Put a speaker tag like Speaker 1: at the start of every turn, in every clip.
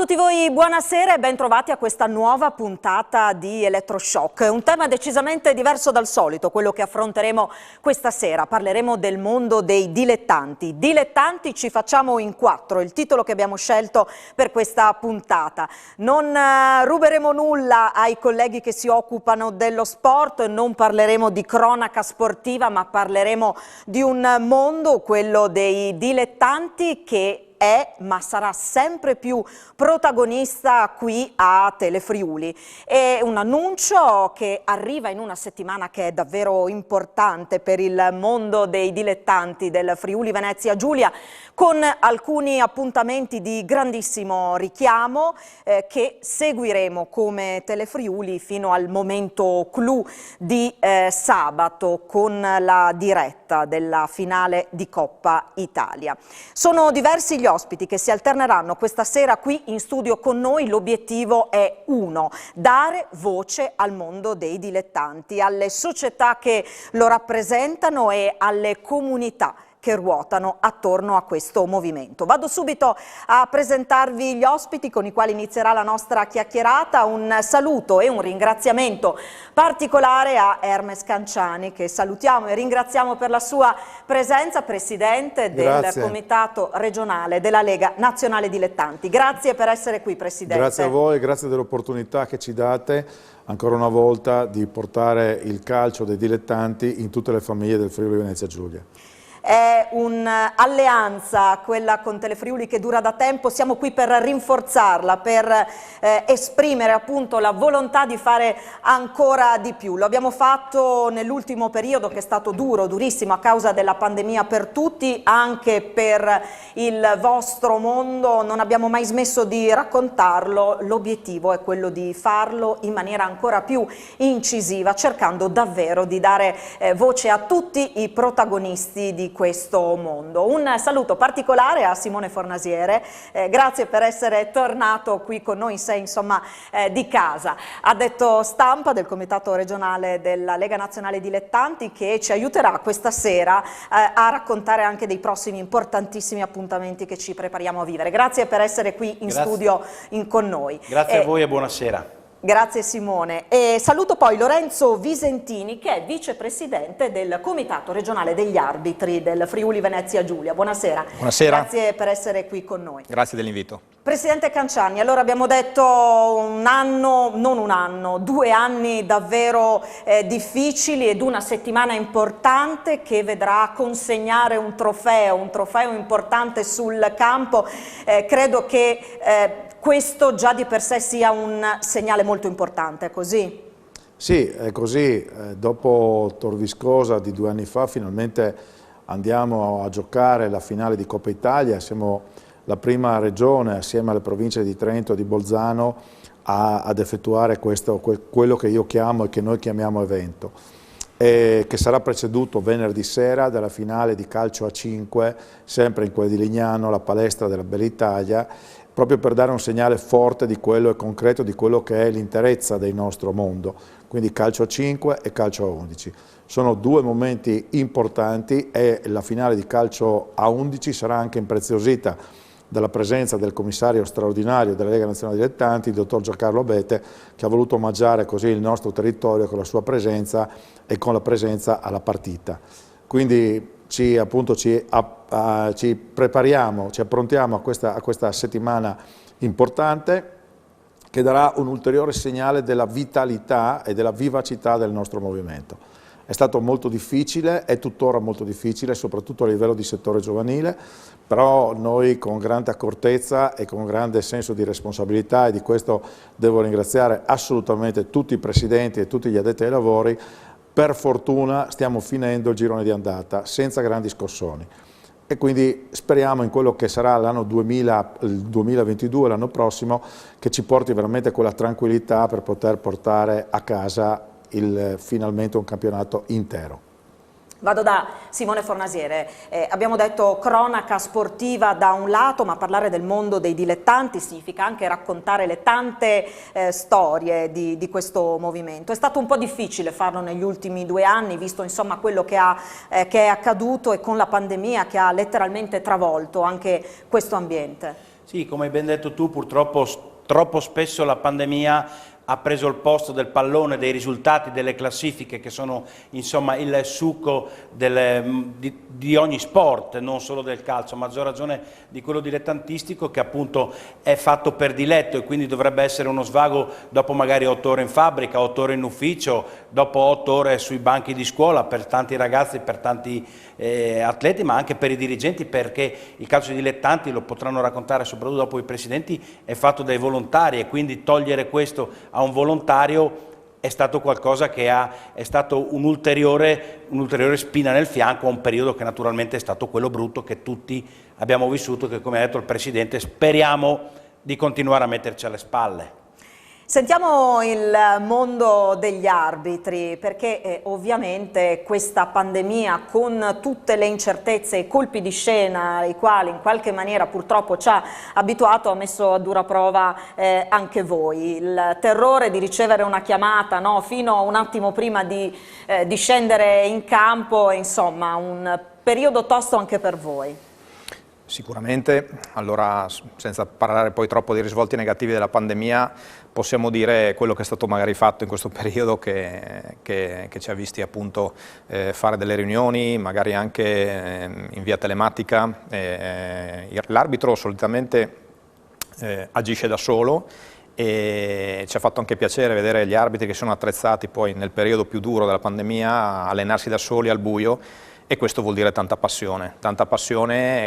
Speaker 1: tutti voi, buonasera e ben trovati a questa nuova puntata di Elettroshock. Un tema decisamente diverso dal solito, quello che affronteremo questa sera. Parleremo del mondo dei dilettanti. Dilettanti ci facciamo in quattro, il titolo che abbiamo scelto per questa puntata. Non ruberemo nulla ai colleghi che si occupano dello sport, non parleremo di cronaca sportiva, ma parleremo di un mondo, quello dei dilettanti, che è, ma sarà sempre più protagonista qui a Telefriuli. È un annuncio che arriva in una settimana che è davvero importante per il mondo dei dilettanti del Friuli Venezia Giulia, con alcuni appuntamenti di grandissimo richiamo che seguiremo come Telefriuli fino al momento clou di sabato, con la diretta della finale di Coppa Italia. Sono diversi gli ospiti che si alterneranno questa sera qui in studio con noi. L'obiettivo è uno: dare voce al mondo dei dilettanti, alle società che lo rappresentano e alle comunità che ruotano attorno a questo movimento. Vado subito a presentarvi gli ospiti con i quali inizierà la nostra chiacchierata. Un saluto e un ringraziamento particolare a Hermes Canciani, che salutiamo e ringraziamo per la sua presenza, presidente del Comitato regionale della Lega Nazionale Dilettanti. Grazie per essere qui, presidente.
Speaker 2: Grazie a voi, grazie dell'opportunità che ci date ancora una volta di portare il calcio dei dilettanti in tutte le famiglie del Friuli Venezia Giulia.
Speaker 1: È un'alleanza, quella con Telefriuli, che dura da tempo. Siamo qui per rinforzarla, per esprimere appunto la volontà di fare ancora di più. Lo abbiamo fatto nell'ultimo periodo, che è stato duro, durissimo a causa della pandemia per tutti, anche per il vostro mondo. Non abbiamo mai smesso di raccontarlo. L'obiettivo è quello di farlo in maniera ancora più incisiva, cercando davvero di dare voce a tutti i protagonisti di questo mondo. Un saluto particolare a Simone Fornasiere, grazie per essere tornato qui con noi, sei insomma di casa. Addetto stampa del Comitato regionale della Lega Nazionale Dilettanti, che ci aiuterà questa sera a raccontare anche dei prossimi importantissimi appuntamenti che ci prepariamo a vivere. Grazie per essere qui in studio con noi.
Speaker 3: Grazie a voi e buonasera.
Speaker 1: Grazie Simone. E saluto poi Lorenzo Visentini, che è vicepresidente del Comitato regionale degli arbitri del Friuli Venezia Giulia. Buonasera.
Speaker 3: Buonasera.
Speaker 1: Grazie per essere qui con noi.
Speaker 3: Grazie dell'invito.
Speaker 1: Presidente Canciani, allora abbiamo detto un anno, non un anno, 2 anni davvero difficili ed una settimana importante che vedrà consegnare un trofeo importante sul campo. Credo che questo già di per sé sia un segnale molto importante, è così?
Speaker 2: Sì, è così. Dopo Tor Viscosa di 2 anni fa finalmente andiamo a giocare la finale di Coppa Italia. Siamo la prima regione, assieme alle province di Trento e di Bolzano, ad effettuare quello che io chiamo e che noi chiamiamo evento, che sarà preceduto venerdì sera dalla finale di calcio a 5, sempre in quella di Lignano, la palestra della Bella Italia, proprio per dare un segnale forte di quello e concreto di quello che è l'interezza del nostro mondo, quindi calcio a 5 e calcio a 11. Sono 2 momenti importanti e la finale di calcio a 11 sarà anche impreziosita dalla presenza del commissario straordinario della Lega Nazionale Dilettanti, il dottor Giancarlo Abete, che ha voluto omaggiare così il nostro territorio con la sua presenza e con la presenza alla partita. Quindi ci prepariamo, ci approntiamo a questa settimana importante, che darà un ulteriore segnale della vitalità e della vivacità del nostro movimento. È stato molto difficile, è tuttora molto difficile, soprattutto a livello di settore giovanile, però noi con grande accortezza e con grande senso di responsabilità, e di questo devo ringraziare assolutamente tutti i presidenti e tutti gli addetti ai lavori, per fortuna stiamo finendo il girone di andata senza grandi scossoni. E quindi speriamo in quello che sarà l'anno 2022, l'anno prossimo, che ci porti veramente quella tranquillità per poter portare a casa finalmente un campionato intero.
Speaker 1: Vado da Simone Fornasiere. Abbiamo detto cronaca sportiva da un lato, ma parlare del mondo dei dilettanti significa anche raccontare le tante storie di questo movimento. È stato un po' difficile farlo negli ultimi 2 anni, visto insomma quello che è accaduto, e con la pandemia che ha letteralmente travolto anche questo ambiente.
Speaker 3: Sì, come hai ben detto tu, purtroppo troppo spesso la pandemia ha preso il posto del pallone, dei risultati, delle classifiche che sono insomma il succo di ogni sport, non solo del calcio, a maggior ragione di quello dilettantistico che appunto è fatto per diletto e quindi dovrebbe essere uno svago dopo magari 8 ore in fabbrica, 8 ore in ufficio, dopo 8 ore sui banchi di scuola per tanti ragazzi, per tanti atleti, ma anche per i dirigenti, perché il calcio dilettanti, lo potranno raccontare soprattutto dopo i presidenti, è fatto dai volontari e quindi togliere questo a un volontario è stato qualcosa che è stato un'ulteriore spina nel fianco a un periodo che naturalmente è stato quello brutto che tutti abbiamo vissuto, che come ha detto il Presidente speriamo di continuare a metterci alle spalle.
Speaker 1: Sentiamo il mondo degli arbitri, perché ovviamente questa pandemia, con tutte le incertezze e i colpi di scena ai quali in qualche maniera purtroppo ci ha abituato, ha messo a dura prova anche voi. Il terrore di ricevere una chiamata, no, fino a un attimo prima di scendere in campo, insomma un periodo tosto anche per voi.
Speaker 4: Sicuramente, allora senza parlare poi troppo dei risvolti negativi della pandemia, possiamo dire quello che è stato magari fatto in questo periodo che ci ha visti appunto fare delle riunioni, magari anche in via telematica. L'arbitro solitamente agisce da solo e ci ha fatto anche piacere vedere gli arbitri che sono attrezzati poi nel periodo più duro della pandemia, allenarsi da soli al buio. E questo vuol dire tanta passione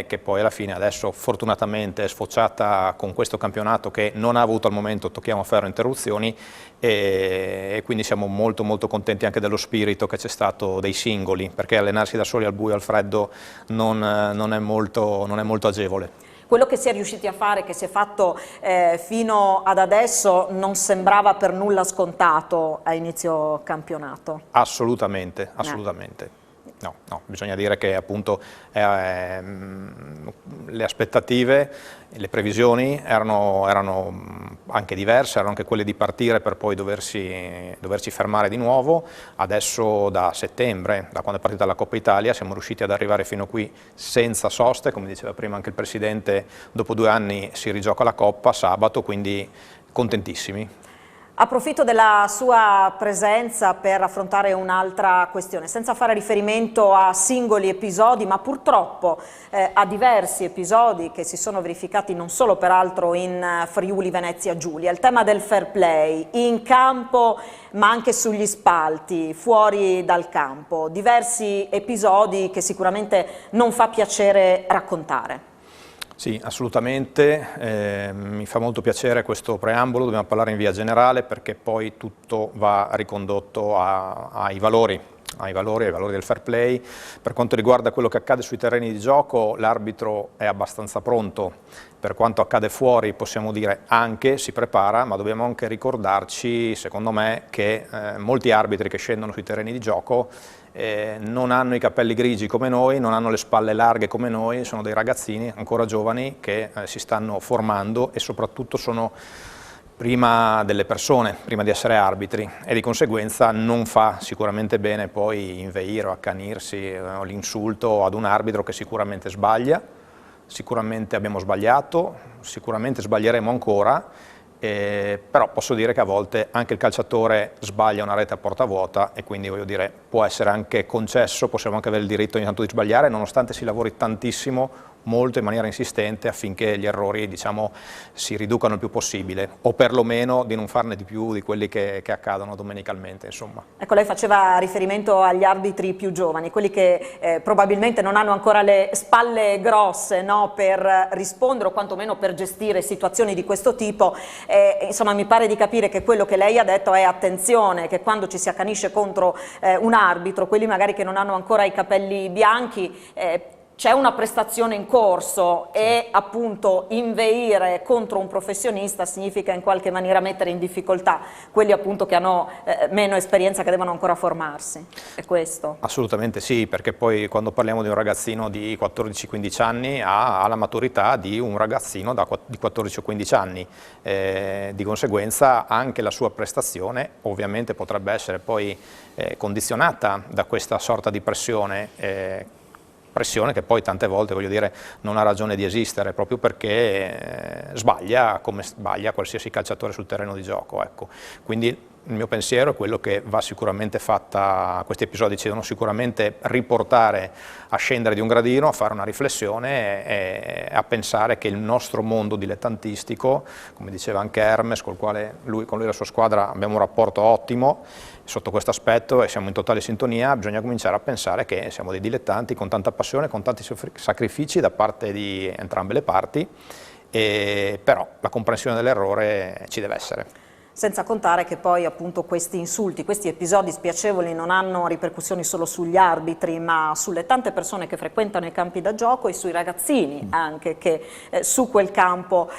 Speaker 4: che poi alla fine adesso fortunatamente è sfociata con questo campionato che non ha avuto al momento, tocchiamo a ferro, interruzioni e quindi siamo molto contenti anche dello spirito che c'è stato dei singoli, perché allenarsi da soli al buio, al freddo non è molto agevole.
Speaker 1: Quello che si è riusciti a fare, che si è fatto fino ad adesso, non sembrava per nulla scontato a inizio campionato.
Speaker 4: Assolutamente. No, bisogna dire che appunto le aspettative, le previsioni erano anche diverse, erano anche quelle di partire per poi doverci fermare di nuovo. Adesso da settembre, da quando è partita la Coppa Italia, siamo riusciti ad arrivare fino qui senza soste, come diceva prima anche il Presidente, dopo 2 anni si rigioca la Coppa sabato, quindi contentissimi.
Speaker 1: Approfitto della sua presenza per affrontare un'altra questione, senza fare riferimento a singoli episodi, ma purtroppo a diversi episodi che si sono verificati non solo peraltro in Friuli Venezia Giulia. Il tema del fair play, in campo ma anche sugli spalti, fuori dal campo. Diversi episodi che sicuramente non fa piacere raccontare.
Speaker 4: Sì, assolutamente, mi fa molto piacere questo preambolo, dobbiamo parlare in via generale perché poi tutto va ricondotto ai valori del fair play. Per quanto riguarda quello che accade sui terreni di gioco, l'arbitro è abbastanza pronto, per quanto accade fuori possiamo dire anche si prepara, ma dobbiamo anche ricordarci, secondo me, che molti arbitri che scendono sui terreni di gioco non hanno i capelli grigi come noi, non hanno le spalle larghe come noi, sono dei ragazzini ancora giovani che si stanno formando e soprattutto sono prima delle persone, prima di essere arbitri e di conseguenza non fa sicuramente bene poi inveire o accanirsi l'insulto ad un arbitro che sicuramente sbaglia, sicuramente abbiamo sbagliato, sicuramente sbaglieremo ancora. Però posso dire che a volte anche il calciatore sbaglia una rete a porta vuota e quindi voglio dire può essere anche concesso, possiamo anche avere il diritto ogni tanto di sbagliare nonostante si lavori tantissimo, molto in maniera insistente affinché gli errori diciamo si riducano il più possibile o perlomeno di non farne di più di quelli che accadono domenicalmente insomma.
Speaker 1: Ecco, lei faceva riferimento agli arbitri più giovani, quelli che probabilmente non hanno ancora le spalle grosse, no, per rispondere o quantomeno per gestire situazioni di questo tipo. Insomma mi pare di capire che quello che lei ha detto è attenzione, che quando ci si accanisce contro un arbitro, quelli magari che non hanno ancora i capelli bianchi, c'è una prestazione in corso e appunto inveire contro un professionista significa in qualche maniera mettere in difficoltà quelli appunto che hanno meno esperienza, che devono ancora formarsi. È questo?
Speaker 4: Assolutamente sì, perché poi quando parliamo di un ragazzino di 14-15 anni ha la maturità di un ragazzino di 14 o 15 anni, di conseguenza anche la sua prestazione ovviamente potrebbe essere poi condizionata da questa sorta di pressione pressione che poi tante volte, voglio dire, non ha ragione di esistere, proprio perché sbaglia come sbaglia qualsiasi calciatore sul terreno di gioco, ecco. Quindi il mio pensiero è quello che va sicuramente fatta, questi episodi ci devono sicuramente riportare a scendere di un gradino, a fare una riflessione e a pensare che il nostro mondo dilettantistico, come diceva anche Hermes, con lui e la sua squadra abbiamo un rapporto ottimo sotto questo aspetto e siamo in totale sintonia, bisogna cominciare a pensare che siamo dei dilettanti con tanta passione, con tanti sacrifici da parte di entrambe le parti, però la comprensione dell'errore ci deve essere.
Speaker 1: Senza contare che poi appunto questi insulti, questi episodi spiacevoli non hanno ripercussioni solo sugli arbitri, ma sulle tante persone che frequentano i campi da gioco e sui ragazzini anche che su quel campo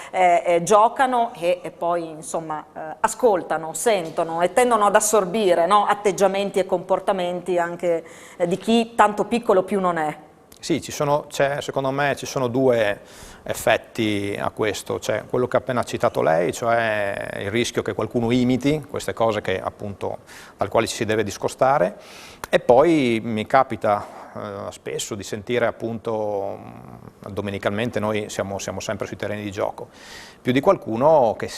Speaker 1: giocano e poi insomma ascoltano, sentono e tendono ad assorbire, no, atteggiamenti e comportamenti anche di chi tanto piccolo più non è.
Speaker 4: Sì, secondo me ci sono due effetti a questo, c'è quello che ha appena citato lei, cioè il rischio che qualcuno imiti queste cose che appunto dal quale ci si deve discostare, e poi mi capita spesso di sentire appunto domenicalmente, noi siamo sempre sui terreni di gioco, più di qualcuno che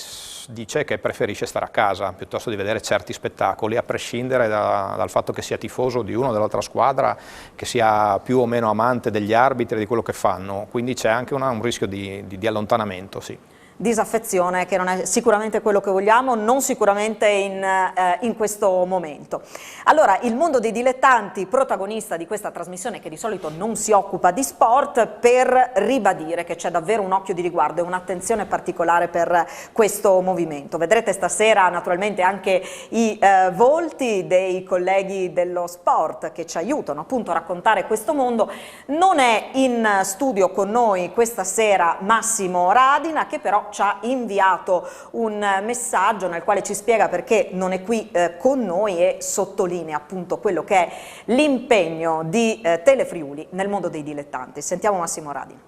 Speaker 4: dice che preferisce stare a casa piuttosto di vedere certi spettacoli, a prescindere dal fatto che sia tifoso di una o dell'altra squadra, che sia più o meno amante degli arbitri e di quello che fanno, quindi c'è anche un rischio di allontanamento, sì.
Speaker 1: Disaffezione, che non è sicuramente quello che vogliamo, non sicuramente in questo momento. Allora, il mondo dei dilettanti, protagonista di questa trasmissione che di solito non si occupa di sport, per ribadire che c'è davvero un occhio di riguardo e un'attenzione particolare per questo movimento. Vedrete stasera naturalmente anche i volti dei colleghi dello sport che ci aiutano appunto a raccontare questo mondo. Non è in studio con noi questa sera Massimo Radina, che però ci ha inviato un messaggio nel quale ci spiega perché non è qui con noi e sottolinea appunto quello che è l'impegno di Telefriuli nel mondo dei dilettanti. Sentiamo Massimo Radina.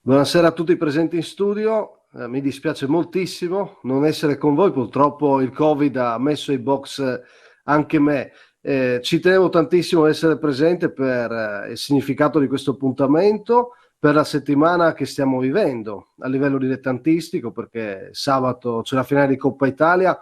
Speaker 5: Buonasera a tutti i presenti in studio, mi dispiace moltissimo non essere con voi, purtroppo il Covid ha messo ai box anche me. Ci tenevo tantissimo ad essere presente per il significato di questo appuntamento, per la settimana che stiamo vivendo a livello dilettantistico, perché sabato c'è la finale di Coppa Italia,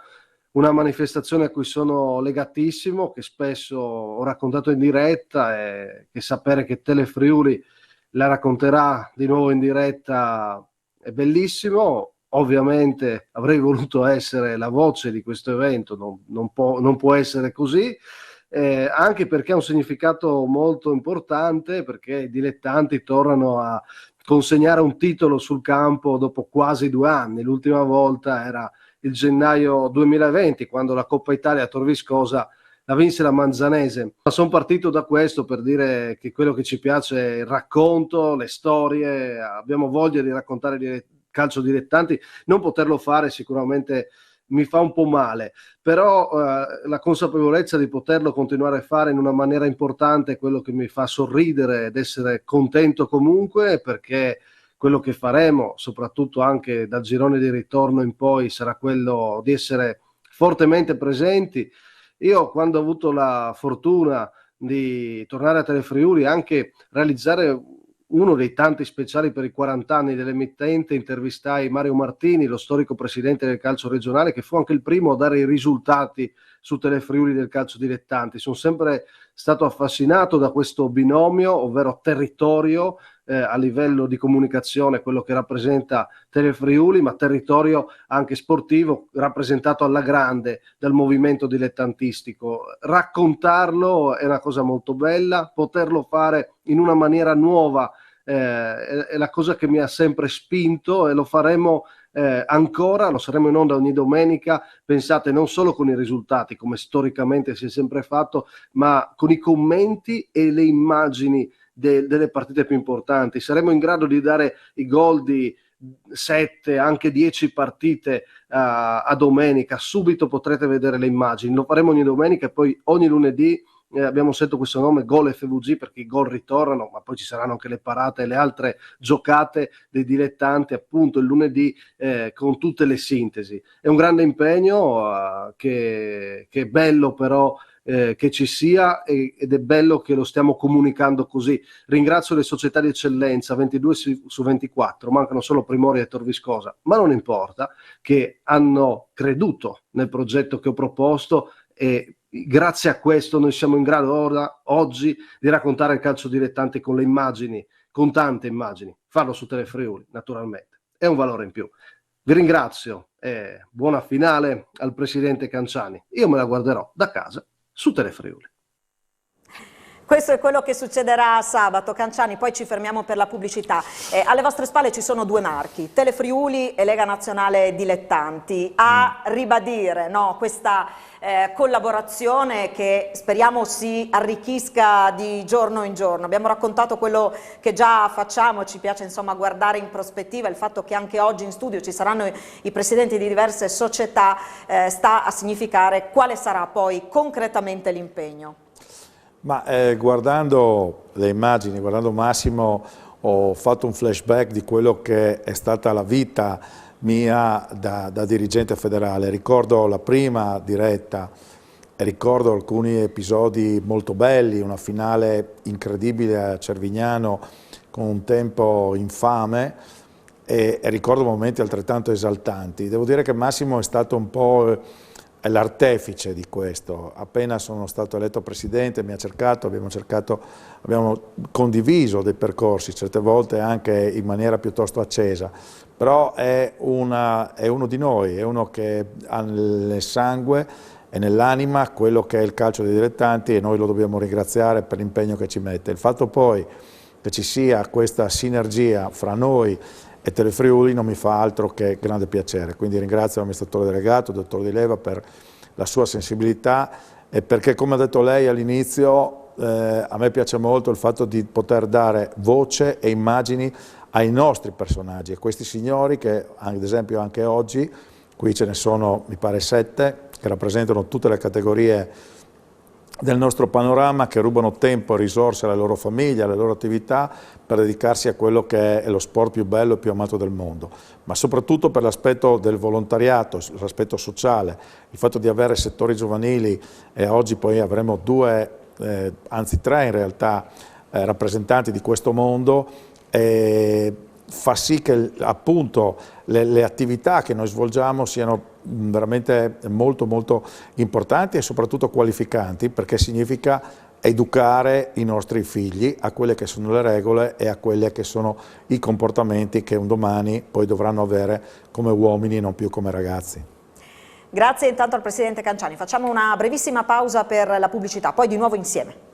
Speaker 5: una manifestazione a cui sono legatissimo, che spesso ho raccontato in diretta e che sapere che Telefriuli la racconterà di nuovo in diretta è bellissimo. Ovviamente avrei voluto essere la voce di questo evento, non può essere così. Anche perché ha un significato molto importante, perché i dilettanti tornano a consegnare un titolo sul campo dopo quasi 2 anni. L'ultima volta era il gennaio 2020, quando la Coppa Italia a Tor Viscosa la vinse la Manzanese. Ma sono partito da questo per dire che quello che ci piace è il racconto, le storie, abbiamo voglia di raccontare calcio dilettanti, non poterlo fare sicuramente mi fa un po' male, però la consapevolezza di poterlo continuare a fare in una maniera importante è quello che mi fa sorridere ed essere contento comunque, perché quello che faremo, soprattutto anche dal girone di ritorno in poi, sarà quello di essere fortemente presenti. Io, quando ho avuto la fortuna di tornare a Telefriuli, anche realizzare uno dei tanti speciali per i 40 anni dell'emittente, intervistai Mario Martini, lo storico presidente del calcio regionale, che fu anche il primo a dare i risultati su Telefriuli del calcio dilettanti. Sono sempre stato affascinato da questo binomio, ovvero territorio a livello di comunicazione, quello che rappresenta Telefriuli, ma territorio anche sportivo rappresentato alla grande dal movimento dilettantistico. Raccontarlo è una cosa molto bella, poterlo fare in una maniera nuova è la cosa che mi ha sempre spinto, e lo faremo ancora, lo saremo in onda ogni domenica, pensate, non solo con i risultati come storicamente si è sempre fatto, ma con i commenti e le immagini delle partite più importanti. Saremo in grado di dare i gol di 7, anche 10 partite a domenica. Subito potrete vedere le immagini, lo faremo ogni domenica e poi ogni lunedì abbiamo scelto questo nome Gol FVG perché i gol ritornano, ma poi ci saranno anche le parate e le altre giocate dei dilettanti appunto il lunedì con tutte le sintesi. È un grande impegno che è bello però che ci sia ed è bello che lo stiamo comunicando così. Ringrazio le società di eccellenza, 22 su 24, mancano solo Primoria e Tor Viscosa, ma non importa, che hanno creduto nel progetto che ho proposto e grazie a questo noi siamo in grado ora, oggi, di raccontare il calcio dilettante con le immagini, con tante immagini. Farlo su Telefriuli, naturalmente, è un valore in più. Vi ringrazio e buona finale al presidente Canciani. Io me la guarderò da casa su Telefriuli.
Speaker 1: Questo è quello che succederà sabato, Canciani, poi ci fermiamo per la pubblicità. Alle vostre spalle ci sono due marchi, Telefriuli e Lega Nazionale Dilettanti, a ribadire, no, questa collaborazione che speriamo si arricchisca di giorno in giorno. Abbiamo raccontato quello che già facciamo, ci piace insomma guardare in prospettiva, il fatto che anche oggi in studio ci saranno i presidenti di diverse società sta a significare quale sarà poi concretamente l'impegno.
Speaker 2: Ma guardando le immagini, guardando Massimo, ho fatto un flashback di quello che è stata la vita mia da dirigente federale. Ricordo la prima diretta e ricordo alcuni episodi molto belli, una finale incredibile a Cervignano con un tempo infame e ricordo momenti altrettanto esaltanti. Devo dire che Massimo è stato un po' è l'artefice di questo. Appena sono stato eletto presidente mi ha cercato, abbiamo condiviso dei percorsi, certe volte anche in maniera piuttosto accesa, però è uno di noi, è uno che ha nel sangue e nell'anima quello che è il calcio dei dilettanti e noi lo dobbiamo ringraziare per l'impegno che ci mette. Il fatto poi che ci sia questa sinergia fra noi e Telefriuli non mi fa altro che grande piacere, quindi ringrazio l'amministratore delegato, il dottor Di Leva, per la sua sensibilità e perché, come ha detto lei all'inizio, a me piace molto il fatto di poter dare voce e immagini ai nostri personaggi, a questi signori che ad esempio anche oggi, qui ce ne sono mi pare 7, che rappresentano tutte le categorie del nostro panorama, che rubano tempo e risorse alle loro famiglie, alle loro attività per dedicarsi a quello che è lo sport più bello e più amato del mondo, ma soprattutto per l'aspetto del volontariato, l'aspetto sociale, il fatto di avere settori giovanili e oggi poi avremo due, anzi 3 in realtà, rappresentanti di questo mondo, fa sì che appunto le attività che noi svolgiamo siano veramente molto molto importanti e soprattutto qualificanti, perché significa educare i nostri figli a quelle che sono le regole e a quelli che sono i comportamenti che un domani poi dovranno avere come uomini e non più come ragazzi.
Speaker 1: Grazie intanto al Presidente Canciani, facciamo una brevissima pausa per la pubblicità, poi di nuovo insieme.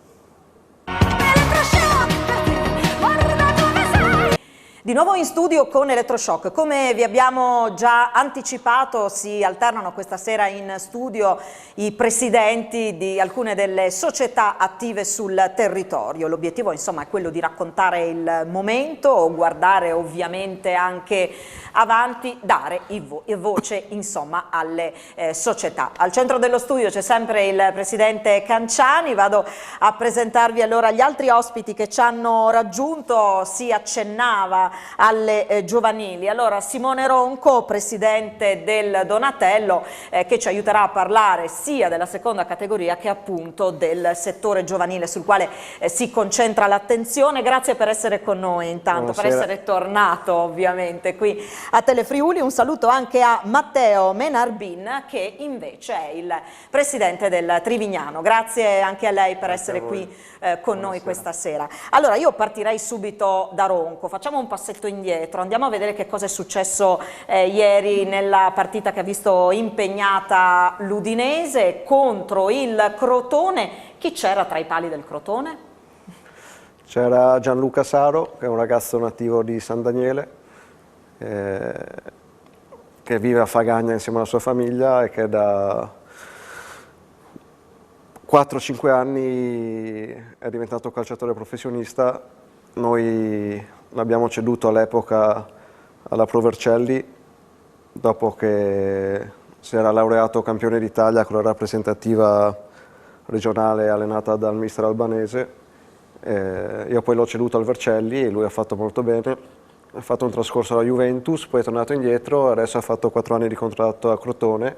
Speaker 1: Di nuovo in studio con Elettroshock. Come vi abbiamo già anticipato, si alternano questa sera in studio i presidenti di alcune delle società attive sul territorio. L'obiettivo insomma è quello di raccontare il momento, guardare ovviamente anche avanti, dare voce insomma alle società. Al centro dello studio c'è sempre il presidente Canciani. Vado a presentarvi allora gli altri ospiti che ci hanno raggiunto. Si accennava alle giovanili. Allora Simone Ronco, presidente del Donatello, che ci aiuterà a parlare sia della seconda categoria che appunto del settore giovanile sul quale si concentra l'attenzione. Grazie per essere con noi intanto. Buonasera. Per essere tornato ovviamente qui a Telefriuli. Un saluto anche a Matteo Menarbin, che invece è il presidente del Trivignano. Grazie anche a lei per essere qui con noi questa sera. Allora io partirei subito da Ronco, facciamo un passetto indietro, andiamo a vedere che cosa è successo ieri nella partita che ha visto impegnata l'Udinese contro il Crotone. Chi c'era tra i pali del Crotone?
Speaker 6: C'era Gianluca Saro, che è un ragazzo nativo di San Daniele, che vive a Fagagna insieme alla sua famiglia e che da 4-5 anni è diventato calciatore professionista. Noi l'abbiamo ceduto all'epoca alla Pro Vercelli, dopo che si era laureato campione d'Italia con la rappresentativa regionale allenata dal mister albanese. Io poi l'ho ceduto al Vercelli e lui ha fatto molto bene. Ha fatto un trascorso alla Juventus, poi è tornato indietro, adesso ha fatto 4 anni di contratto a Crotone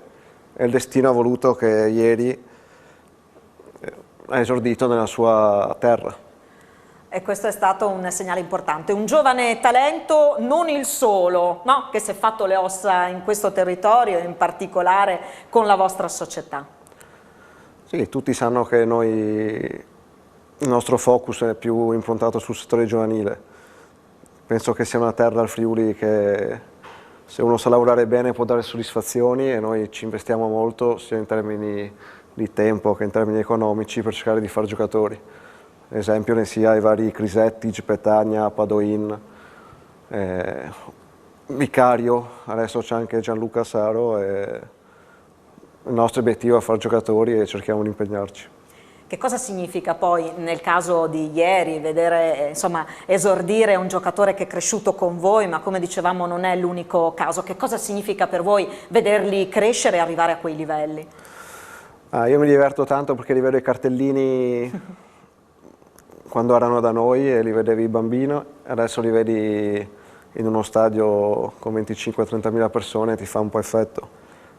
Speaker 6: e il destino ha voluto che ieri ha esordito nella sua terra.
Speaker 1: E questo è stato un segnale importante, un giovane talento, non il solo, no? Che si è fatto le ossa in questo territorio, in particolare con la vostra società.
Speaker 6: Sì, tutti sanno che il nostro focus è più improntato sul settore giovanile. Penso che sia una terra al Friuli che se uno sa lavorare bene può dare soddisfazioni e noi ci investiamo molto sia in termini di tempo che in termini economici per cercare di fare giocatori. Ad esempio ne sia i vari Crisetti, Petagna, Padoin, Vicario, adesso c'è anche Gianluca Saro e il nostro obiettivo è fare giocatori e cerchiamo di impegnarci.
Speaker 1: Che cosa significa poi nel caso di ieri vedere insomma, esordire un giocatore che è cresciuto con voi, ma come dicevamo non è l'unico caso? Che cosa significa per voi vederli crescere e arrivare a quei livelli?
Speaker 6: Io mi diverto tanto perché li vedo i cartellini quando erano da noi e li vedevi bambino, adesso li vedi in uno stadio con 25-30 mila persone e ti fa un po' effetto.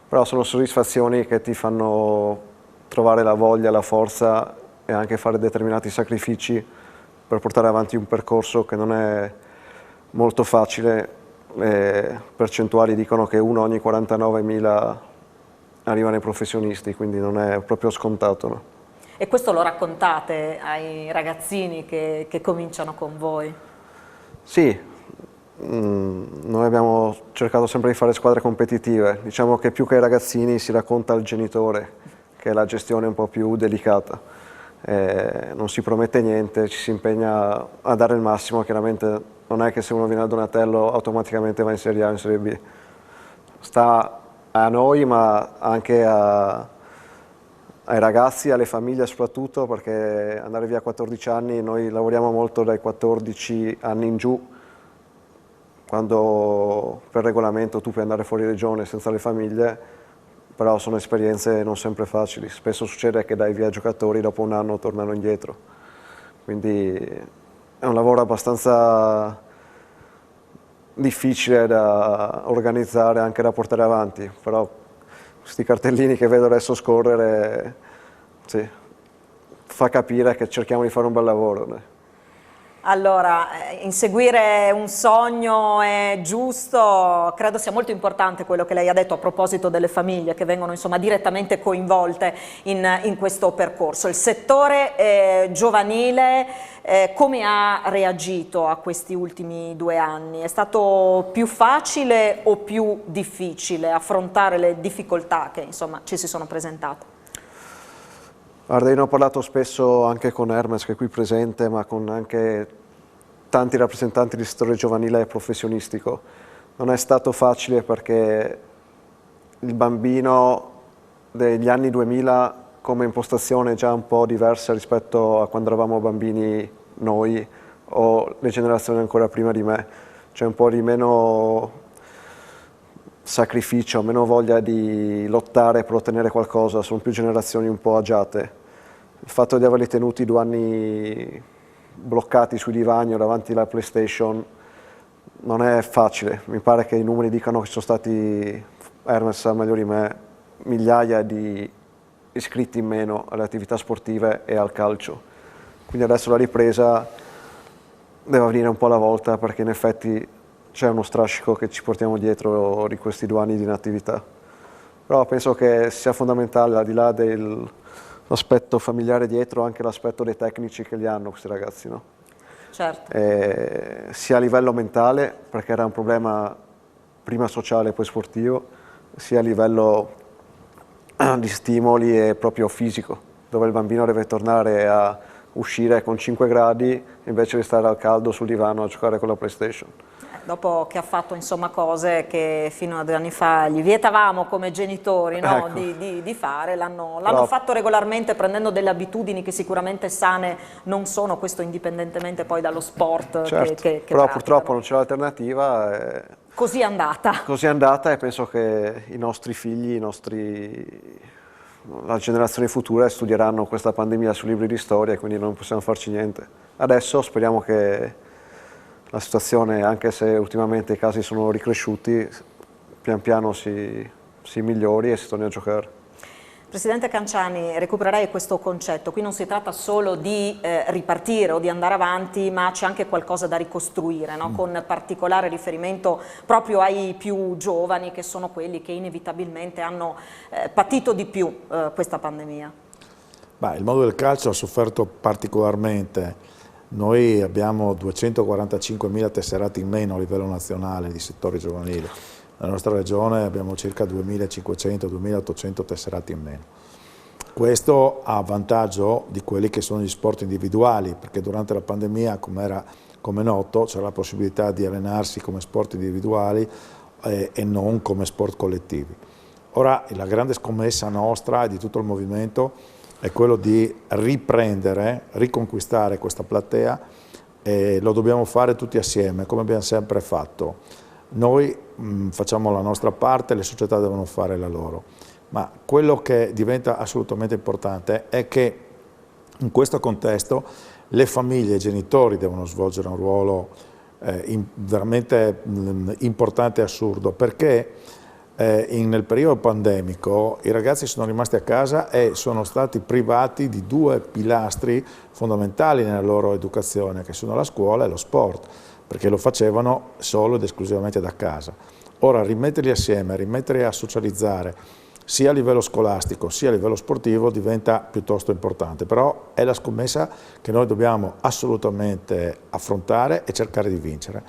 Speaker 6: Però sono soddisfazioni che ti fanno trovare la voglia, la forza e anche fare determinati sacrifici per portare avanti un percorso che non è molto facile. Le percentuali dicono che uno ogni 49.000 arriva nei professionisti, quindi non è proprio scontato. No?
Speaker 1: E questo lo raccontate ai ragazzini che cominciano con voi?
Speaker 6: Sì, noi abbiamo cercato sempre di fare squadre competitive. Diciamo che più che ai ragazzini si racconta al genitore, che è la gestione un po' più delicata. Non si promette niente, ci si impegna a dare il massimo. Chiaramente non è che se uno viene al Donatello automaticamente va in Serie A o in Serie B. Sta a noi ma anche ai ragazzi, alle famiglie soprattutto, perché andare via a 14 anni, noi lavoriamo molto dai 14 anni in giù, quando per regolamento tu puoi andare fuori regione senza le famiglie, però sono esperienze non sempre facili. Spesso succede che dai via giocatori, dopo un anno tornano indietro. Quindi è un lavoro abbastanza difficile da organizzare, anche da portare avanti, però questi cartellini che vedo adesso scorrere, sì, fa capire che cerchiamo di fare un bel lavoro.
Speaker 1: Allora, inseguire un sogno è giusto, credo sia molto importante quello che lei ha detto a proposito delle famiglie che vengono insomma direttamente coinvolte in questo percorso. Il settore giovanile come ha reagito a questi ultimi 2 anni? È stato più facile o più difficile affrontare le difficoltà che insomma ci si sono presentate?
Speaker 6: Guarda, io ne ho parlato spesso anche con Hermes che è qui presente, ma con anche tanti rappresentanti del settore giovanile e professionistico. Non è stato facile perché il bambino degli anni 2000 come impostazione è già un po' diversa rispetto a quando eravamo bambini noi o le generazioni ancora prima di me. C'è un po' di meno sacrificio, meno voglia di lottare per ottenere qualcosa, sono più generazioni un po' agiate. Il fatto di averli tenuti 2 anni bloccati sui divani o davanti alla PlayStation non è facile. Mi pare che i numeri dicano che ci sono stati, Hermes sa meglio di me, migliaia di iscritti in meno alle attività sportive e al calcio. Quindi adesso la ripresa deve avvenire un po' alla volta perché in effetti c'è uno strascico che ci portiamo dietro di questi 2 anni di inattività. Però penso che sia fondamentale, al di là dell'aspetto familiare dietro, anche l'aspetto dei tecnici che li hanno questi ragazzi, no?
Speaker 1: Certo.
Speaker 6: Sia a livello mentale, perché era un problema prima sociale e poi sportivo, sia a livello di stimoli e proprio fisico, dove il bambino deve tornare a uscire con 5 gradi invece di stare al caldo sul divano a giocare con la PlayStation.
Speaker 1: Dopo che ha fatto insomma cose che fino a 2 anni fa gli vietavamo come genitori, no?
Speaker 6: Ecco.
Speaker 1: di fare, l'hanno fatto regolarmente prendendo delle abitudini che sicuramente sane non sono, questo indipendentemente poi dallo sport
Speaker 6: Certo,
Speaker 1: che
Speaker 6: però
Speaker 1: praticano.
Speaker 6: purtroppo non c'è l'alternativa.
Speaker 1: Così è andata.
Speaker 6: Così è andata e penso che i nostri figli, la generazione futura studieranno questa pandemia sui libri di storia e quindi non possiamo farci niente. Adesso speriamo che la situazione, anche se ultimamente i casi sono ricresciuti, pian piano si migliori e si torni a giocare.
Speaker 1: Presidente Canciani, recupererei questo concetto. Qui non si tratta solo di ripartire o di andare avanti, ma c'è anche qualcosa da ricostruire, no? Con particolare riferimento proprio ai più giovani, che sono quelli che inevitabilmente hanno patito di più questa pandemia.
Speaker 2: Beh, il mondo del calcio ha sofferto particolarmente. Noi abbiamo 245.000 tesserati in meno a livello nazionale di settori giovanili. Nella nostra regione abbiamo circa 2.500-2.800 tesserati in meno. Questo a vantaggio di quelli che sono gli sport individuali, perché durante la pandemia, come noto, c'era la possibilità di allenarsi come sport individuali e non come sport collettivi. Ora la grande scommessa nostra e di tutto il movimento è quello di riprendere, riconquistare questa platea, e lo dobbiamo fare tutti assieme, come abbiamo sempre fatto. Noi facciamo la nostra parte, le società devono fare la loro, ma quello che diventa assolutamente importante è che in questo contesto le famiglie e i genitori devono svolgere un ruolo veramente importante e assurdo, perché nel periodo pandemico i ragazzi sono rimasti a casa e sono stati privati di due pilastri fondamentali nella loro educazione, che sono la scuola e lo sport, perché lo facevano solo ed esclusivamente da casa. Ora rimetterli assieme, rimetterli a socializzare, sia a livello scolastico sia a livello sportivo, diventa piuttosto importante, però è la scommessa che noi dobbiamo assolutamente affrontare e cercare di vincere.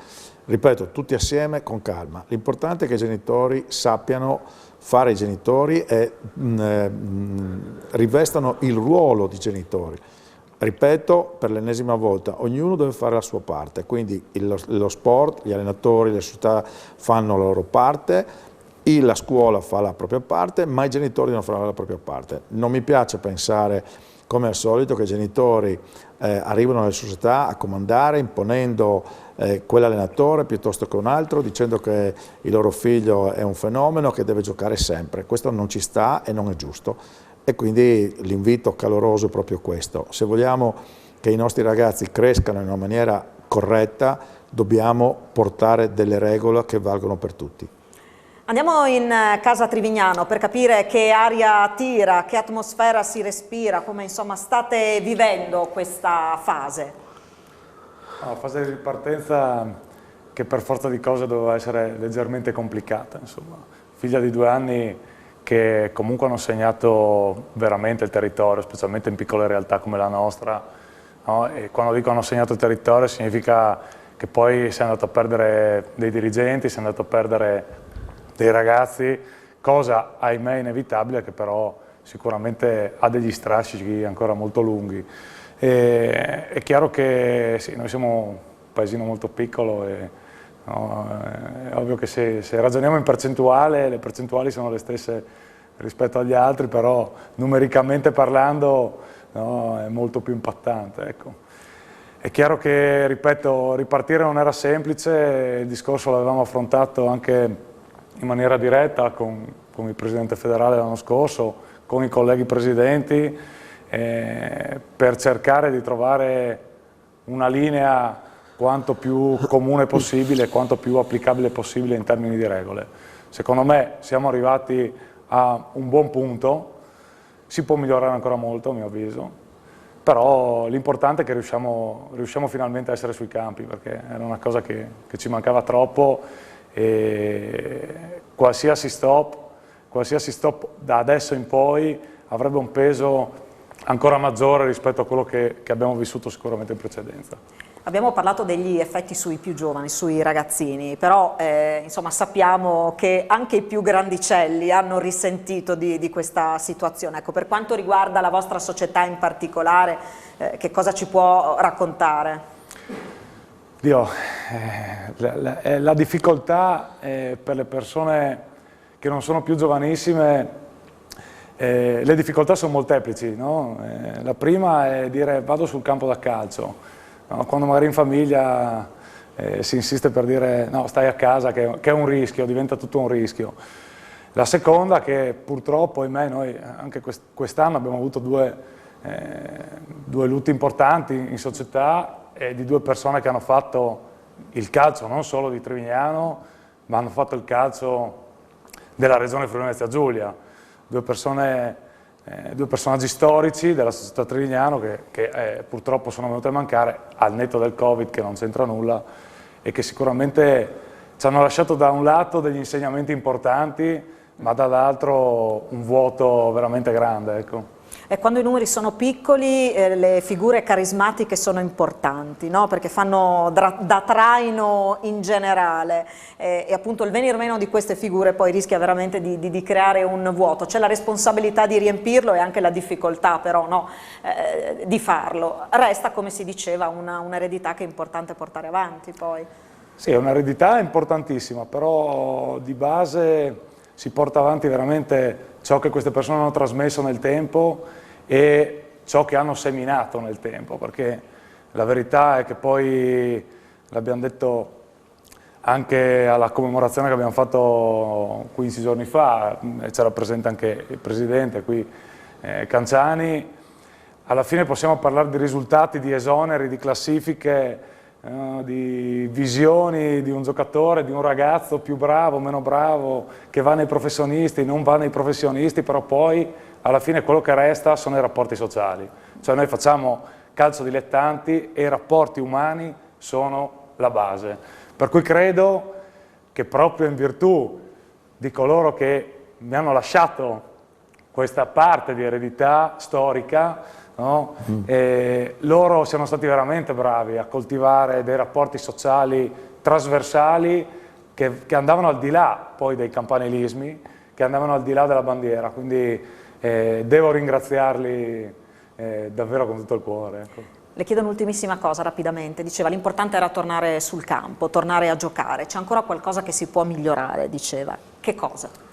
Speaker 2: Ripeto, tutti assieme con calma. L'importante è che i genitori sappiano fare i genitori e rivestano il ruolo di genitori. Ripeto per l'ennesima volta, ognuno deve fare la sua parte, quindi lo sport, gli allenatori, le società fanno la loro parte, la scuola fa la propria parte, ma i genitori devono fare la propria parte. Non mi piace pensare, come al solito, che i genitori arrivano alle società a comandare, imponendo quell'allenatore piuttosto che un altro, dicendo che il loro figlio è un fenomeno che deve giocare sempre. Questo non ci sta e non è giusto. E quindi l'invito caloroso è proprio questo. Se vogliamo che i nostri ragazzi crescano in una maniera corretta, dobbiamo portare delle regole che valgono per tutti.
Speaker 1: Andiamo in casa Trivignano per capire che aria tira, che atmosfera si respira, come insomma state vivendo questa fase.
Speaker 7: Una fase di ripartenza che per forza di cose doveva essere leggermente complicata, insomma. Figlia di 2 anni che comunque hanno segnato veramente il territorio, specialmente in piccole realtà come la nostra, no? E quando dico hanno segnato il territorio significa che poi si è andato a perdere dei dirigenti, si è andato a perdere dei ragazzi, cosa ahimè inevitabile, che però sicuramente ha degli strascichi ancora molto lunghi. È chiaro che sì, noi siamo un paesino molto piccolo e no, è ovvio che se ragioniamo in percentuale, le percentuali sono le stesse rispetto agli altri, però numericamente parlando no, è molto più impattante. Ecco. È chiaro che, ripeto, ripartire non era semplice, il discorso l'avevamo affrontato anche in maniera diretta con il Presidente federale l'anno scorso, con i colleghi presidenti, per cercare di trovare una linea quanto più comune possibile, quanto più applicabile possibile in termini di regole. Secondo me siamo arrivati a un buon punto, si può migliorare ancora molto a mio avviso, però l'importante è che riusciamo finalmente a essere sui campi, perché era una cosa che ci mancava troppo e qualsiasi stop da adesso in poi avrebbe un peso ancora maggiore rispetto a quello che abbiamo vissuto sicuramente in precedenza.
Speaker 1: Abbiamo parlato degli effetti sui più giovani, sui ragazzini, però insomma, sappiamo che anche i più grandicelli hanno risentito di questa situazione. Ecco, per quanto riguarda la vostra società in particolare, che cosa ci può raccontare?
Speaker 7: La difficoltà per le persone che non sono più giovanissime, le difficoltà sono molteplici, no? La prima è dire vado sul campo da calcio. No, quando magari in famiglia si insiste per dire no, stai a casa, che è un rischio, diventa tutto un rischio. La seconda, che purtroppo, ahimè, noi anche quest'anno abbiamo avuto due lutti importanti in società, di 2 persone che hanno fatto il calcio non solo di Trivignano, ma hanno fatto il calcio della regione Friuli-Venezia Giulia. 2 persone due personaggi storici della società Trivignano che purtroppo sono venuti a mancare, al netto del Covid che non c'entra nulla, e che sicuramente ci hanno lasciato da un lato degli insegnamenti importanti, ma dall'altro un vuoto veramente grande, ecco.
Speaker 1: E quando i numeri sono piccoli le figure carismatiche sono importanti, no? Perché fanno da traino in generale e appunto il venir meno di queste figure poi rischia veramente di creare un vuoto. C'è la responsabilità di riempirlo e anche la difficoltà però, no? Di farlo. Resta, come si diceva, un'eredità che è importante portare avanti poi.
Speaker 7: Sì, è un'eredità importantissima, però di base si porta avanti veramente ciò che queste persone hanno trasmesso nel tempo e ciò che hanno seminato nel tempo, perché la verità è che poi, l'abbiamo detto anche alla commemorazione che abbiamo fatto 15 giorni fa, c'era presente anche il Presidente qui, Canciani, alla fine possiamo parlare di risultati, di esoneri, di classifiche, di visioni di un giocatore, di un ragazzo più bravo, meno bravo, che va nei professionisti, non va nei professionisti, però poi alla fine quello che resta sono i rapporti sociali. Cioè noi facciamo calcio dilettanti e i rapporti umani sono la base. Per cui credo che proprio in virtù di coloro che mi hanno lasciato questa parte di eredità storica, no? Loro siano stati veramente bravi a coltivare dei rapporti sociali trasversali che andavano al di là poi dei campanilismi, che andavano al di là della bandiera, quindi devo ringraziarli davvero con tutto il cuore. Ecco.
Speaker 1: Le chiedo un'ultimissima cosa rapidamente, diceva l'importante era tornare sul campo, tornare a giocare, c'è ancora qualcosa che si può migliorare, diceva, che cosa?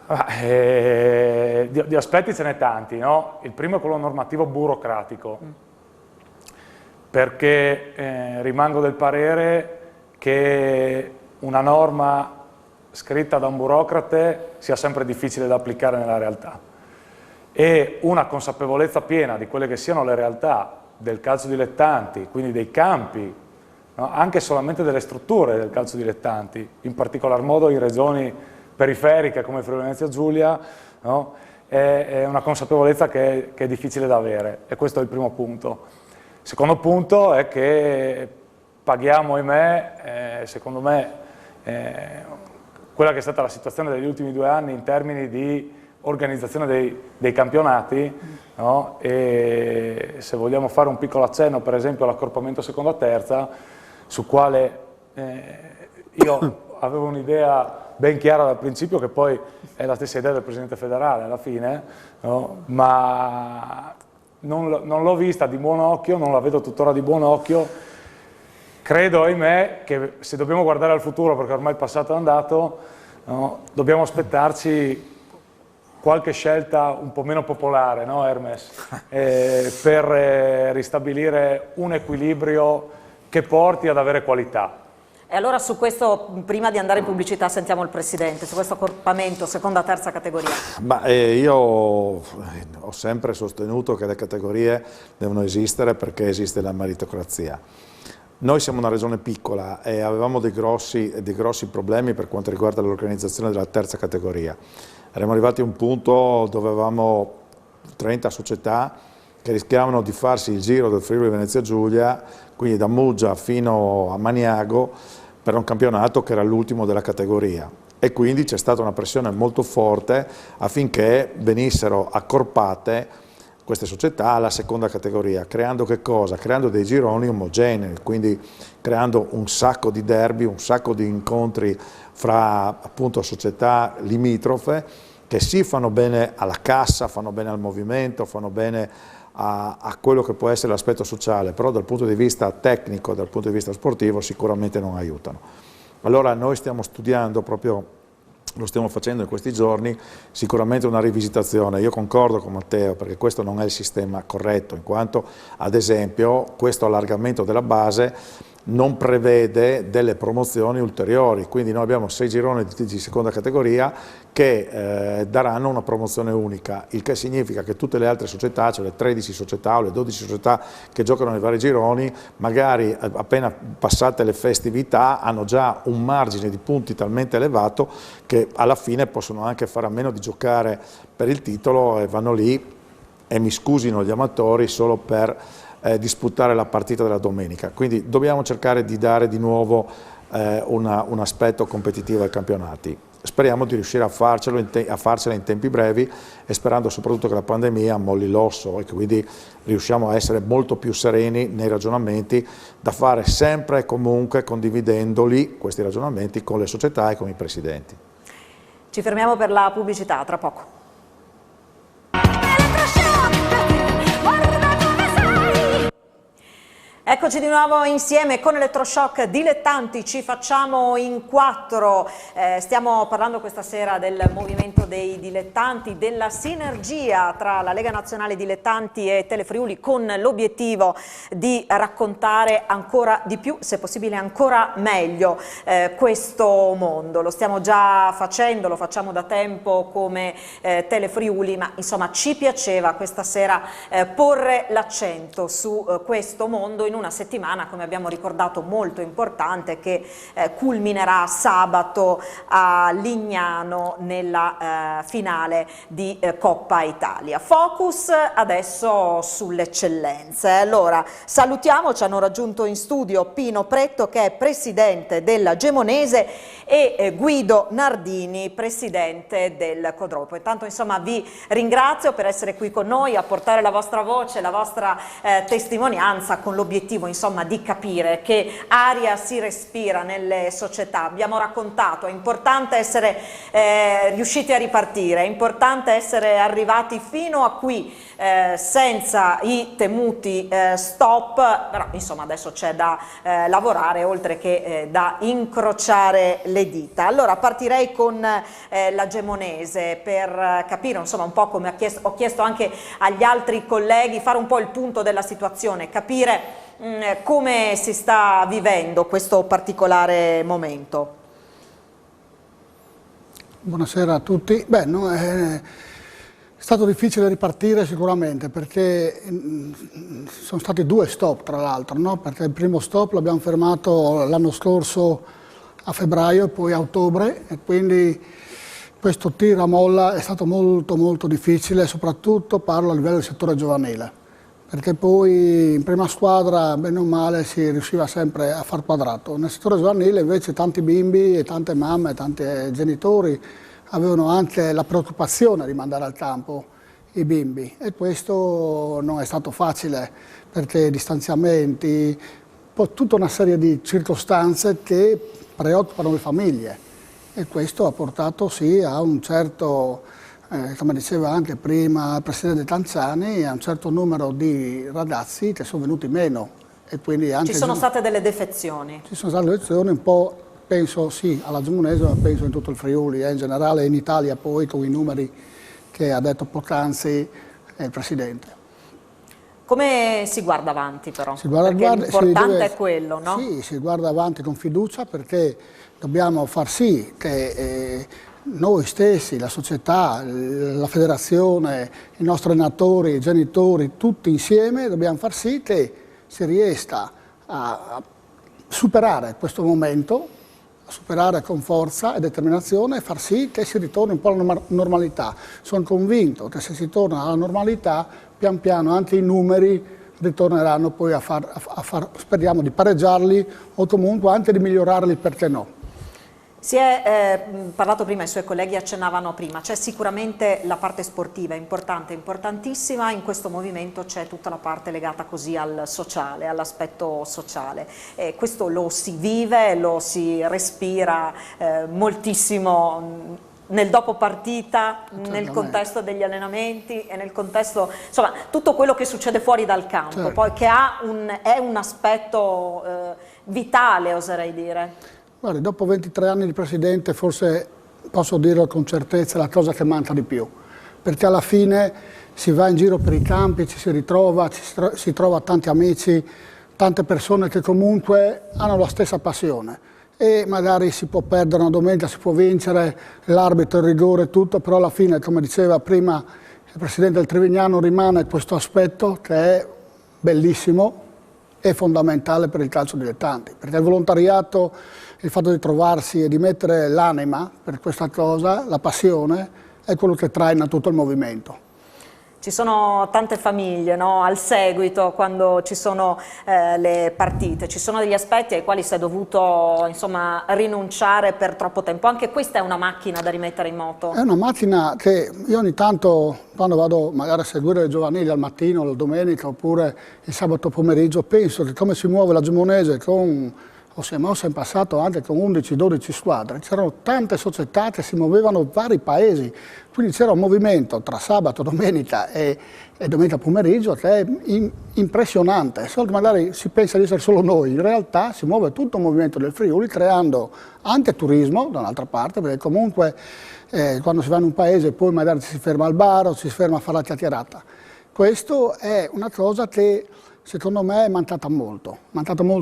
Speaker 7: Di aspetti ce n'è tanti, no? Il primo è quello normativo burocratico, perché rimango del parere che una norma scritta da un burocrate sia sempre difficile da applicare nella realtà e una consapevolezza piena di quelle che siano le realtà del calcio dilettanti, quindi dei campi, no? Anche solamente delle strutture del calcio dilettanti, in particolar modo in regioni periferiche come Friuli Venezia Giulia, no? È una consapevolezza che è difficile da avere e questo è il primo punto. Il secondo punto è che paghiamo, ahimè, secondo me, quella che è stata la situazione degli ultimi 2 anni in termini di organizzazione dei campionati, no? E se vogliamo fare un piccolo accenno per esempio all'accorpamento seconda terza, su quale io avevo un'idea ben chiara dal principio, che poi è la stessa idea del Presidente federale alla fine, no? Ma non l'ho vista di buon occhio, non la vedo tuttora di buon occhio. Credo, ahimè, che se dobbiamo guardare al futuro, perché ormai il passato è andato, no? Dobbiamo aspettarci qualche scelta un po' meno popolare, no Hermes? Per ristabilire un equilibrio che porti ad avere qualità.
Speaker 1: E allora su questo, prima di andare in pubblicità, sentiamo il Presidente, su questo accorpamento seconda terza categoria.
Speaker 2: Io ho sempre sostenuto che le categorie devono esistere perché esiste la meritocrazia. Noi siamo una regione piccola e avevamo dei grossi problemi per quanto riguarda l'organizzazione della terza categoria. Eravamo arrivati a un punto dove avevamo 30 società che rischiavano di farsi il giro del Friuli Venezia Giulia, quindi da Muggia fino a Maniago, per un campionato che era l'ultimo della categoria. E quindi c'è stata una pressione molto forte affinché venissero accorpate queste società alla seconda categoria, creando che cosa? Creando dei gironi omogenei, quindi creando un sacco di derby, un sacco di incontri fra appunto società limitrofe che sì fanno bene alla cassa, fanno bene al movimento, fanno bene a quello che può essere l'aspetto sociale, però dal punto di vista tecnico, dal punto di vista sportivo sicuramente non aiutano. Allora noi stiamo studiando proprio, lo stiamo facendo in questi giorni, sicuramente una rivisitazione. Io concordo con Matteo perché questo non è il sistema corretto, in quanto ad esempio questo allargamento della base non prevede delle promozioni ulteriori, quindi noi abbiamo 6 gironi di seconda categoria che daranno una promozione unica, il che significa che tutte le altre società, cioè le 13 società o le 12 società che giocano nei vari gironi, magari appena passate le festività hanno già un margine di punti talmente elevato che alla fine possono anche fare a meno di giocare per il titolo e vanno lì, e mi scusino gli amatori, solo per disputare la partita della domenica. Quindi dobbiamo cercare di dare di nuovo un aspetto competitivo ai campionati. Speriamo di riuscire a farcela in tempi brevi e sperando soprattutto che la pandemia molli l'osso e che quindi riusciamo a essere molto più sereni nei ragionamenti da fare sempre e comunque condividendoli, questi ragionamenti, con le società e con i presidenti.
Speaker 1: Ci fermiamo per la pubblicità, tra poco. Eccoci di nuovo insieme con Elettroshock Dilettanti, ci facciamo in 4, stiamo parlando questa sera del movimento dei dilettanti, della sinergia tra la Lega Nazionale Dilettanti e Telefriuli con l'obiettivo di raccontare ancora di più, se possibile ancora meglio, questo mondo. Lo stiamo già facendo, lo facciamo da tempo come Telefriuli, ma insomma ci piaceva questa sera porre l'accento su questo mondo in una settimana, come abbiamo ricordato, molto importante che culminerà sabato a Lignano nella finale di Coppa Italia. Focus adesso sulle eccellenze. Allora salutiamo, ci hanno raggiunto in studio Pino Pretto che è presidente della Gemonese e Guido Nardini, presidente del Codropo. Intanto insomma vi ringrazio per essere qui con noi a portare la vostra voce, la vostra testimonianza con l'obiettivo insomma di capire che aria si respira nelle società. Abbiamo raccontato, è importante essere riusciti a ripartire, è importante essere arrivati fino a qui senza i temuti stop, però insomma adesso c'è da lavorare oltre che da incrociare le dita. Allora partirei con la Gemonese per capire insomma un po' come ho chiesto anche agli altri colleghi, fare un po' il punto della situazione, capire come si sta vivendo questo particolare momento.
Speaker 8: Buonasera a tutti. Beh, no, è stato difficile ripartire sicuramente perché sono stati 2 stop tra l'altro, no? Perché il primo stop l'abbiamo fermato l'anno scorso a febbraio e poi a ottobre e quindi questo tira molla è stato molto difficile, soprattutto parlo a livello del settore giovanile. Perché poi in prima squadra, bene o male, si riusciva sempre a far quadrato. Nel settore giovanile invece tanti bimbi e tante mamme, tanti genitori avevano anche la preoccupazione di mandare al campo i bimbi e questo non è stato facile perché distanziamenti, poi tutta una serie di circostanze che preoccupano le famiglie e questo ha portato sì a un certo... come diceva anche prima il Presidente Tanzani, a un certo numero di ragazzi che sono venuti meno. E quindi anche
Speaker 1: ci sono state delle defezioni? Ci sono
Speaker 8: state delle defezioni, un po' penso sì alla Gemonese, ma penso in tutto il Friuli, in generale in Italia poi con i numeri che ha detto poc'anzi il Presidente.
Speaker 1: Come si guarda avanti però?
Speaker 8: Perché
Speaker 1: l'importante è quello, no?
Speaker 8: Sì, si guarda avanti con fiducia perché dobbiamo far sì che... noi stessi, la società, la federazione, i nostri allenatori, i genitori, tutti insieme dobbiamo far sì che si riesca a superare questo momento, a superare con forza e determinazione e far sì che si ritorni un po' alla normalità. Sono convinto che se si torna alla normalità, pian piano anche i numeri ritorneranno poi speriamo di pareggiarli o comunque anche di migliorarli, perché no.
Speaker 1: Si è parlato prima, i suoi colleghi accennavano prima, c'è sicuramente la parte sportiva, importante, importantissima, in questo movimento c'è tutta la parte legata così al sociale, all'aspetto sociale. Questo lo si vive, lo si respira moltissimo nel dopo partita, nel contesto degli allenamenti e nel contesto, insomma, tutto quello che succede fuori dal campo, certo. Poi che è un aspetto vitale, oserei dire.
Speaker 8: Guardi, dopo 23 anni di Presidente forse posso dirlo con certezza, la cosa che manca di più, perché alla fine si va in giro per i campi, ci si ritrova, si trova tanti amici, tante persone che comunque hanno la stessa passione e magari si può perdere una domenica, si può vincere, l'arbitro, il rigore, tutto, però alla fine, come diceva prima il presidente del Trevignano, rimane questo aspetto che è bellissimo e fondamentale per il calcio dilettanti, perché il volontariato, il fatto di trovarsi e di mettere l'anima per questa cosa, la passione, è quello che traina tutto il movimento.
Speaker 1: Ci sono tante famiglie, no? Al seguito, quando ci sono le partite, ci sono degli aspetti ai quali si è dovuto, insomma, rinunciare per troppo tempo. Anche questa è una macchina da rimettere in moto?
Speaker 8: È una macchina che io ogni tanto, quando vado magari a seguire le giovanili al mattino, la domenica oppure il sabato pomeriggio, penso che come si muove la Gemonese o si è mossa in passato anche con 11-12 squadre, c'erano tante società che si muovevano in vari paesi, quindi c'era un movimento tra sabato, domenica e domenica pomeriggio che è impressionante, solo che magari si pensa di essere solo noi, in realtà si muove tutto il movimento del Friuli creando anche turismo da un'altra parte, perché comunque quando si va in un paese poi magari si ferma al bar o si ferma a fare la chiacchierata. Questo è una cosa che secondo me è mancata molto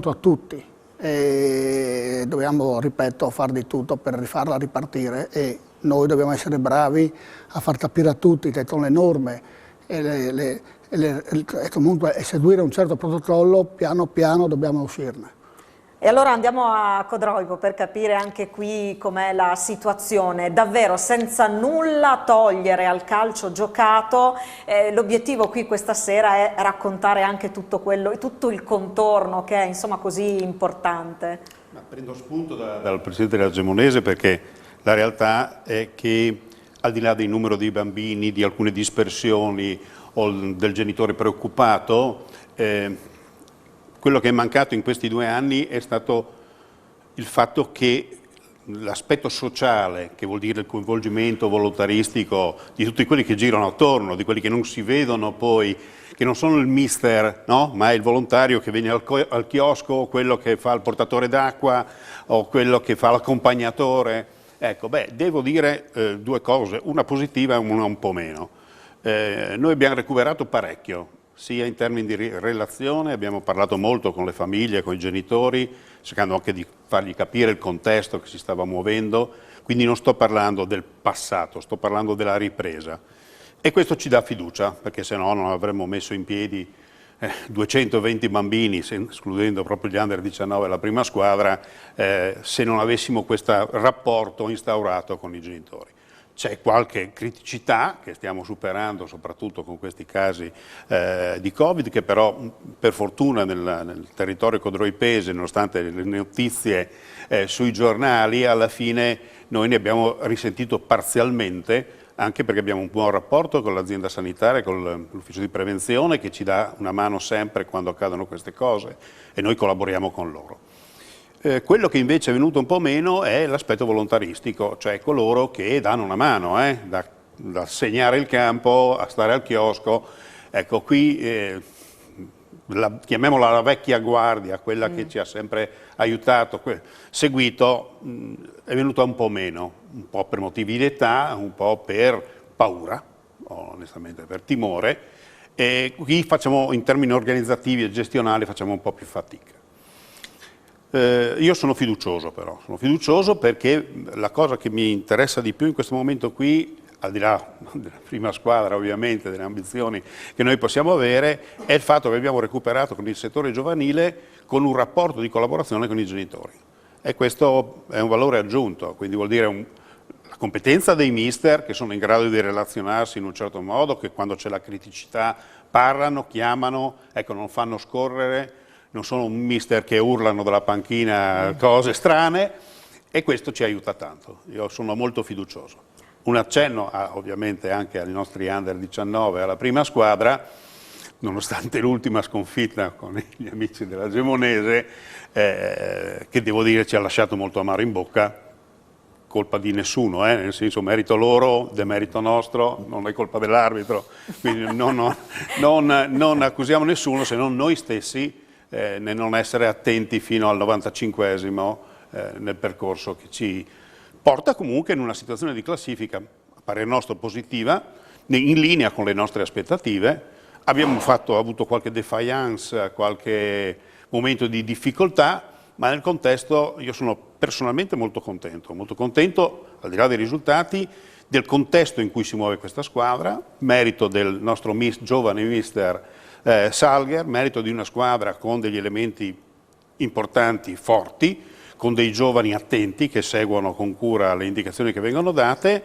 Speaker 8: a tutti. E dobbiamo, ripeto, fare di tutto per rifarla ripartire e noi dobbiamo essere bravi a far capire a tutti che con le norme e comunque seguire un certo protocollo piano piano dobbiamo uscirne.
Speaker 1: E allora andiamo a Codroipo per capire anche qui com'è la situazione, davvero senza nulla togliere al calcio giocato, l'obiettivo qui questa sera è raccontare anche tutto il contorno che è insomma così importante.
Speaker 9: Ma prendo spunto dal presidente della Gemonese perché la realtà è che al di là del numero di bambini, di alcune dispersioni o del genitore preoccupato, quello che è mancato in questi 2 anni è stato il fatto che l'aspetto sociale, che vuol dire il coinvolgimento volontaristico di tutti quelli che girano attorno, di quelli che non si vedono poi, che non sono il mister, no? Ma è il volontario che viene al chiosco, o quello che fa il portatore d'acqua, o quello che fa l'accompagnatore. Ecco, devo dire 2 cose, una positiva e una un po' meno. Noi abbiamo recuperato parecchio, sia in termini di relazione, abbiamo parlato molto con le famiglie, con i genitori, cercando anche di fargli capire il contesto che si stava muovendo, quindi non sto parlando del passato, sto parlando della ripresa. E questo ci dà fiducia, perché se no non avremmo messo in piedi 220 bambini, escludendo proprio gli under 19 la prima squadra, se non avessimo questo rapporto instaurato con i genitori. C'è qualche criticità che stiamo superando, soprattutto con questi casi di Covid, che però per fortuna nel territorio codroipese, nonostante le notizie sui giornali, alla fine noi ne abbiamo risentito parzialmente, anche perché abbiamo un buon rapporto con l'azienda sanitaria, con l'ufficio di prevenzione, che ci dà una mano sempre quando accadono queste cose e noi collaboriamo con loro. Quello che invece è venuto un po' meno è l'aspetto volontaristico, cioè coloro che danno una mano, da segnare il campo a stare al chiosco. Ecco, qui chiamiamola la vecchia guardia, quella che ci ha sempre aiutato, seguito, è venuta un po' meno, un po' per motivi di età, un po' per paura, onestamente per timore, e qui facciamo, in termini organizzativi e gestionali, facciamo un po' più fatica. Io sono fiducioso però, perché la cosa che mi interessa di più in questo momento qui, al di là della prima squadra ovviamente, delle ambizioni che noi possiamo avere, è il fatto che abbiamo recuperato con il settore giovanile con un rapporto di collaborazione con i genitori. E questo è un valore aggiunto, quindi vuol dire la competenza dei mister che sono in grado di relazionarsi in un certo modo, che quando c'è la criticità parlano, chiamano, ecco, non fanno scorrere, non sono un mister che urlano dalla panchina cose strane, e questo ci aiuta tanto. Io sono molto fiducioso. Un accenno ovviamente anche ai nostri under 19, alla prima squadra, nonostante l'ultima sconfitta con gli amici della Gemonese, che devo dire ci ha lasciato molto amaro in bocca, colpa di nessuno, nel senso merito loro, demerito nostro, non è colpa dell'arbitro, quindi non accusiamo nessuno se non noi stessi nel non essere attenti fino al 95esimo nel percorso che ci porta comunque in una situazione di classifica, a parere nostro, positiva, in linea con le nostre aspettative. Abbiamo avuto qualche defiance, qualche momento di difficoltà, ma nel contesto io sono personalmente molto contento, al di là dei risultati, del contesto in cui si muove questa squadra, merito del nostro giovane mister Salger, merito di una squadra con degli elementi importanti, forti, con dei giovani attenti che seguono con cura le indicazioni che vengono date,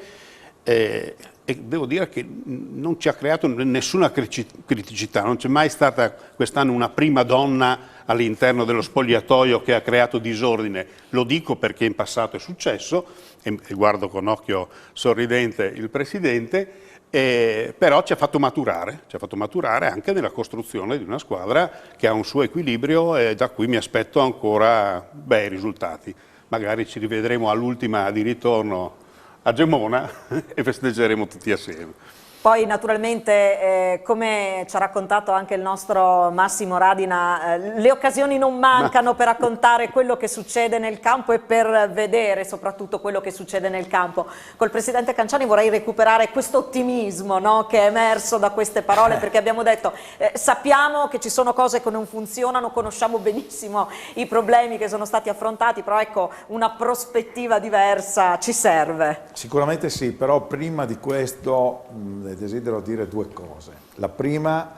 Speaker 9: e devo dire che non ci ha creato nessuna criticità, non c'è mai stata quest'anno una prima donna all'interno dello spogliatoio che ha creato disordine. Lo dico perché in passato è successo, e guardo con occhio sorridente il Presidente, però ci ha fatto maturare anche nella costruzione di una squadra che ha un suo equilibrio e da cui mi aspetto ancora bei risultati. Magari ci rivedremo all'ultima di ritorno a Gemona e festeggeremo tutti assieme.
Speaker 1: Poi naturalmente, come ci ha raccontato anche il nostro Massimo Radina, le occasioni non mancano per raccontare quello che succede nel campo e per vedere soprattutto quello che succede nel campo. Col Presidente Canciani vorrei recuperare questo ottimismo, no, che è emerso da queste parole, perché abbiamo detto sappiamo che ci sono cose che non funzionano, conosciamo benissimo i problemi che sono stati affrontati, però ecco, una prospettiva diversa ci serve.
Speaker 2: Sicuramente sì, però prima di questo desidero dire due cose. La prima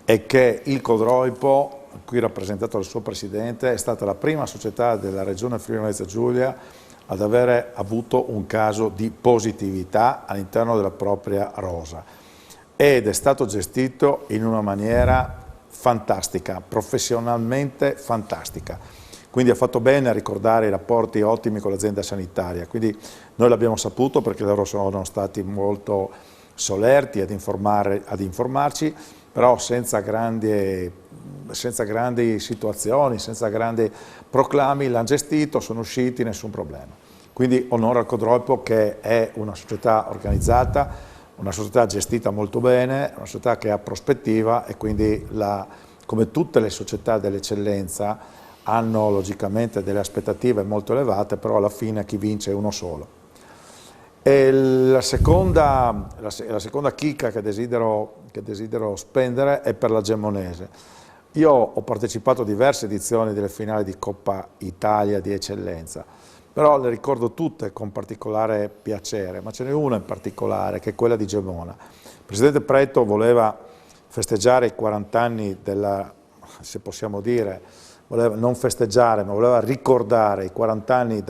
Speaker 2: è che il Codroipo, qui rappresentato dal suo Presidente, è stata la prima società della Regione Friuli-Venezia Giulia ad avere avuto un caso di positività all'interno della propria rosa ed è stato gestito in una maniera fantastica, professionalmente fantastica. Quindi ha fatto bene a ricordare i rapporti ottimi con l'azienda sanitaria. Quindi noi l'abbiamo saputo perché loro sono stati molto solerti ad informarci, però senza grandi situazioni, senza grandi proclami, l'hanno gestito, sono usciti, nessun problema. Quindi onore al Codroipo che è una società organizzata, una società gestita molto bene, una società che ha prospettiva e quindi come tutte le società dell'eccellenza hanno logicamente delle aspettative molto elevate, però alla fine chi vince è uno solo. E la seconda chicca che desidero spendere è per la Gemonese. Io ho partecipato a diverse edizioni delle finali di Coppa Italia di eccellenza, però le ricordo tutte con particolare piacere, ma ce n'è una in particolare che è quella di Gemona. Il Presidente Preto voleva festeggiare i 40 anni se possiamo dire, voleva non festeggiare, ma voleva ricordare i 40 anni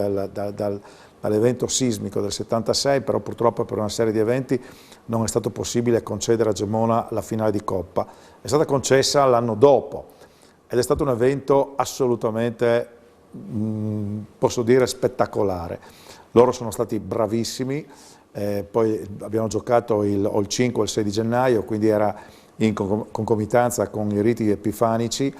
Speaker 2: dall'evento sismico del 76, però purtroppo per una serie di eventi non è stato possibile concedere a Gemona la finale di Coppa. È stata concessa l'anno dopo ed è stato un evento assolutamente, posso dire, spettacolare. Loro sono stati bravissimi, poi abbiamo giocato il 5 o il 6 di gennaio, quindi era in concomitanza con i riti epifanici,